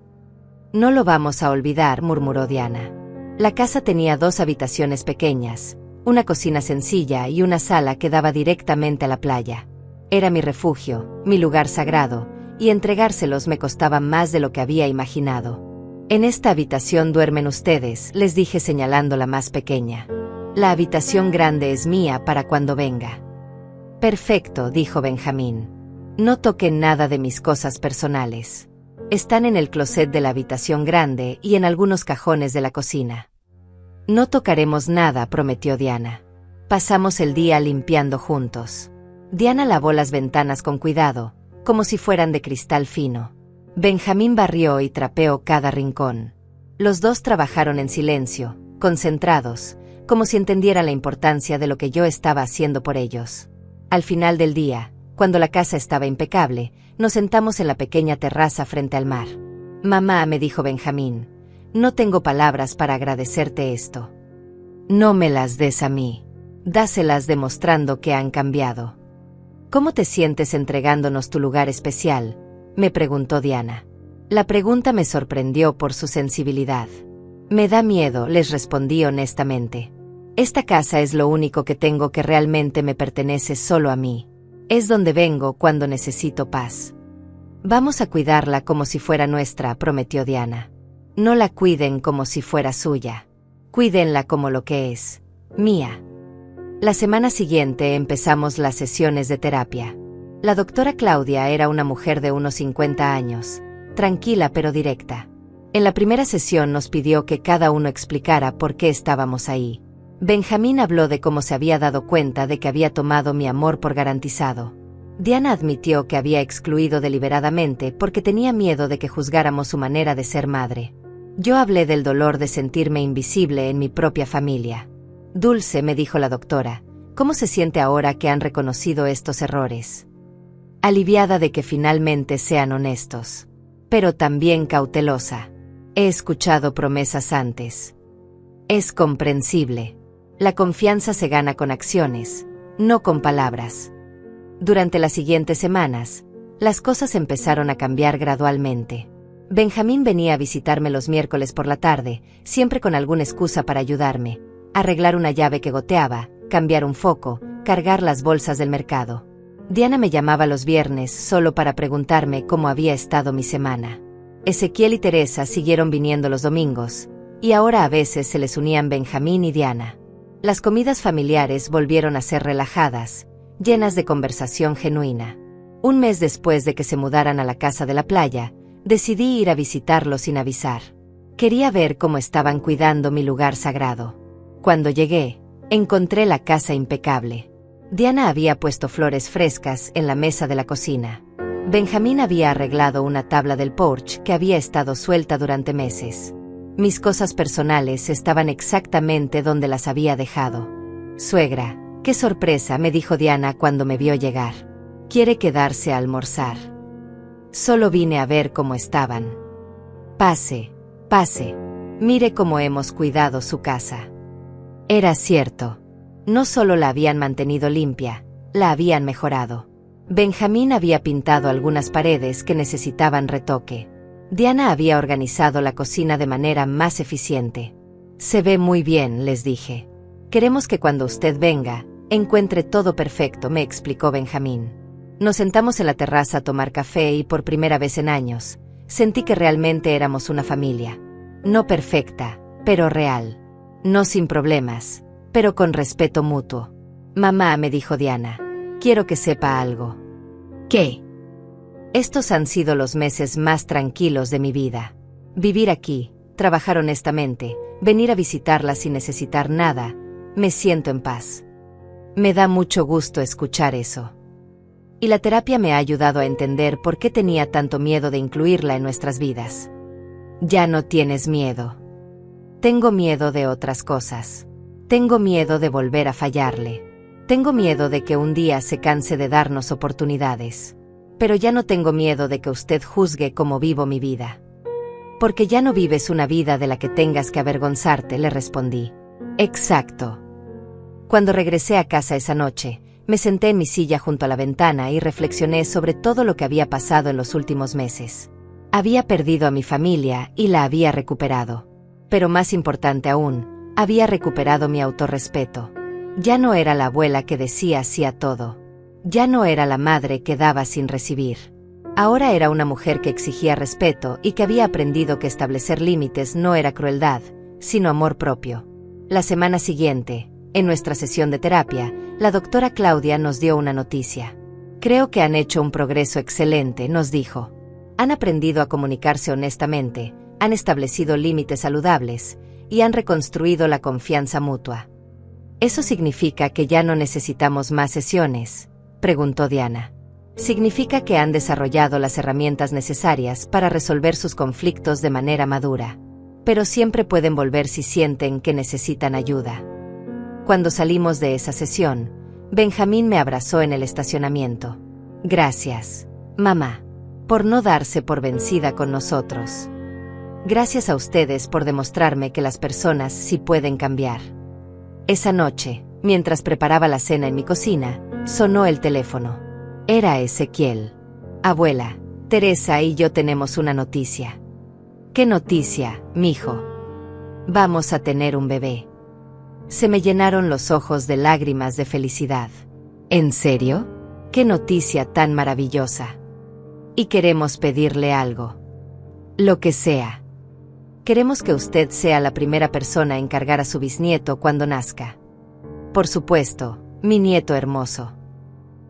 No lo vamos a olvidar, murmuró Diana. La casa tenía 2 habitaciones pequeñas, una cocina sencilla y una sala que daba directamente a la playa. Era mi refugio, mi lugar sagrado, y entregárselos me costaba más de lo que había imaginado. En esta habitación duermen ustedes, les dije señalando la más pequeña. La habitación grande es mía para cuando venga. Perfecto, dijo Benjamín. No toquen nada de mis cosas personales. Están en el closet de la habitación grande y en algunos cajones de la cocina. No tocaremos nada, prometió Diana. Pasamos el día limpiando juntos. Diana lavó las ventanas con cuidado, como si fueran de cristal fino. Benjamín barrió y trapeó cada rincón. Los dos trabajaron en silencio, concentrados, como si entendieran la importancia de lo que yo estaba haciendo por ellos. Al final del día, cuando la casa estaba impecable, nos sentamos en la pequeña terraza frente al mar. Mamá, me dijo Benjamín, no tengo palabras para agradecerte esto. No me las des a mí. Dáselas demostrando que han cambiado. ¿Cómo te sientes entregándonos tu lugar especial?, me preguntó Diana. La pregunta me sorprendió por su sensibilidad. Me da miedo, les respondí honestamente. Esta casa es lo único que tengo que realmente me pertenece solo a mí. Es donde vengo cuando necesito paz. Vamos a cuidarla como si fuera nuestra, prometió Diana. No la cuiden como si fuera suya. Cuídenla como lo que es, mía. La semana siguiente empezamos las sesiones de terapia. La doctora Claudia era una mujer de unos 50 años, tranquila pero directa. En la primera sesión nos pidió que cada uno explicara por qué estábamos ahí. Benjamín habló de cómo se había dado cuenta de que había tomado mi amor por garantizado. Diana admitió que había excluido deliberadamente porque tenía miedo de que juzgáramos su manera de ser madre. Yo hablé del dolor de sentirme invisible en mi propia familia. Dulce, me dijo la doctora, ¿cómo se siente ahora que han reconocido estos errores? Aliviada de que finalmente sean honestos. Pero también cautelosa. He escuchado promesas antes. Es comprensible. La confianza se gana con acciones, no con palabras. Durante las siguientes semanas, las cosas empezaron a cambiar gradualmente. Benjamín venía a visitarme los miércoles por la tarde, siempre con alguna excusa para ayudarme. Arreglar una llave que goteaba, cambiar un foco, cargar las bolsas del mercado. Diana me llamaba los viernes solo para preguntarme cómo había estado mi semana. Ezequiel y Teresa siguieron viniendo los domingos, y ahora a veces se les unían Benjamín y Diana. Las comidas familiares volvieron a ser relajadas, llenas de conversación genuina. Un mes después de que se mudaran a la casa de la playa, decidí ir a visitarlos sin avisar. Quería ver cómo estaban cuidando mi lugar sagrado. Cuando llegué, encontré la casa impecable. Diana había puesto flores frescas en la mesa de la cocina. Benjamín había arreglado una tabla del porche que había estado suelta durante meses. Mis cosas personales estaban exactamente donde las había dejado. Suegra, qué sorpresa, me dijo Diana cuando me vio llegar. Quiere quedarse a almorzar. Solo vine a ver cómo estaban. Pase, pase. Mire cómo hemos cuidado su casa. Era cierto. No solo la habían mantenido limpia, la habían mejorado. Benjamín había pintado algunas paredes que necesitaban retoque. Diana había organizado la cocina de manera más eficiente. Se ve muy bien, les dije. Queremos que cuando usted venga, encuentre todo perfecto, me explicó Benjamín. Nos sentamos en la terraza a tomar café y por primera vez en años, sentí que realmente éramos una familia. No perfecta, pero real. No sin problemas, pero con respeto mutuo. Mamá, me dijo Diana, quiero que sepa algo. ¿Qué? Estos han sido los meses más tranquilos de mi vida. Vivir aquí, trabajar honestamente, venir a visitarla sin necesitar nada, me siento en paz. Me da mucho gusto escuchar eso. Y la terapia me ha ayudado a entender por qué tenía tanto miedo de incluirla en nuestras vidas. Ya no tienes miedo. Tengo miedo de otras cosas. Tengo miedo de volver a fallarle. Tengo miedo de que un día se canse de darnos oportunidades. Pero ya no tengo miedo de que usted juzgue cómo vivo mi vida. Porque ya no vives una vida de la que tengas que avergonzarte, le respondí. Exacto. Cuando regresé a casa esa noche, me senté en mi silla junto a la ventana y reflexioné sobre todo lo que había pasado en los últimos meses. Había perdido a mi familia y la había recuperado. Pero más importante aún, había recuperado mi autorrespeto. Ya no era la abuela que decía sí a todo. Ya no era la madre que daba sin recibir. Ahora era una mujer que exigía respeto y que había aprendido que establecer límites no era crueldad, sino amor propio. La semana siguiente, en nuestra sesión de terapia, la doctora Claudia nos dio una noticia. Creo que han hecho un progreso excelente, nos dijo. Han aprendido a comunicarse honestamente, han establecido límites saludables y han reconstruido la confianza mutua. ¿Eso significa que ya no necesitamos más sesiones?, preguntó Diana. Significa que han desarrollado las herramientas necesarias para resolver sus conflictos de manera madura. Pero siempre pueden volver si sienten que necesitan ayuda. Cuando salimos de esa sesión, Benjamín me abrazó en el estacionamiento. Gracias, mamá, por no darse por vencida con nosotros. Gracias a ustedes por demostrarme que las personas sí pueden cambiar. Esa noche, mientras preparaba la cena en mi cocina, sonó el teléfono. Era Ezequiel. Abuela, Teresa y yo tenemos una noticia. ¿Qué noticia, mijo? Vamos a tener un bebé. Se me llenaron los ojos de lágrimas de felicidad. ¿En serio? ¡Qué noticia tan maravillosa! Y queremos pedirle algo. Lo que sea. Queremos que usted sea la primera persona en cargar a su bisnieto cuando nazca. Por supuesto, mi nieto hermoso.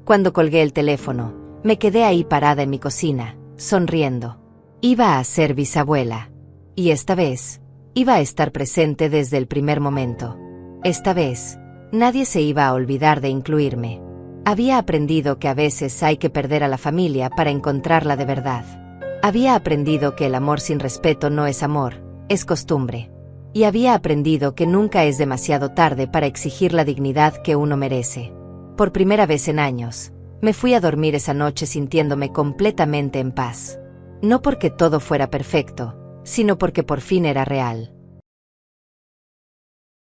Cuando colgué el teléfono, me quedé ahí parada en mi cocina, sonriendo. Iba a ser bisabuela. Y esta vez, iba a estar presente desde el primer momento. Esta vez, nadie se iba a olvidar de incluirme. Había aprendido que a veces hay que perder a la familia para encontrarla de verdad. Había aprendido que el amor sin respeto no es amor, es costumbre. Y había aprendido que nunca es demasiado tarde para exigir la dignidad que uno merece. Por primera vez en años, me fui a dormir esa noche sintiéndome completamente en paz. No porque todo fuera perfecto, sino porque por fin era real.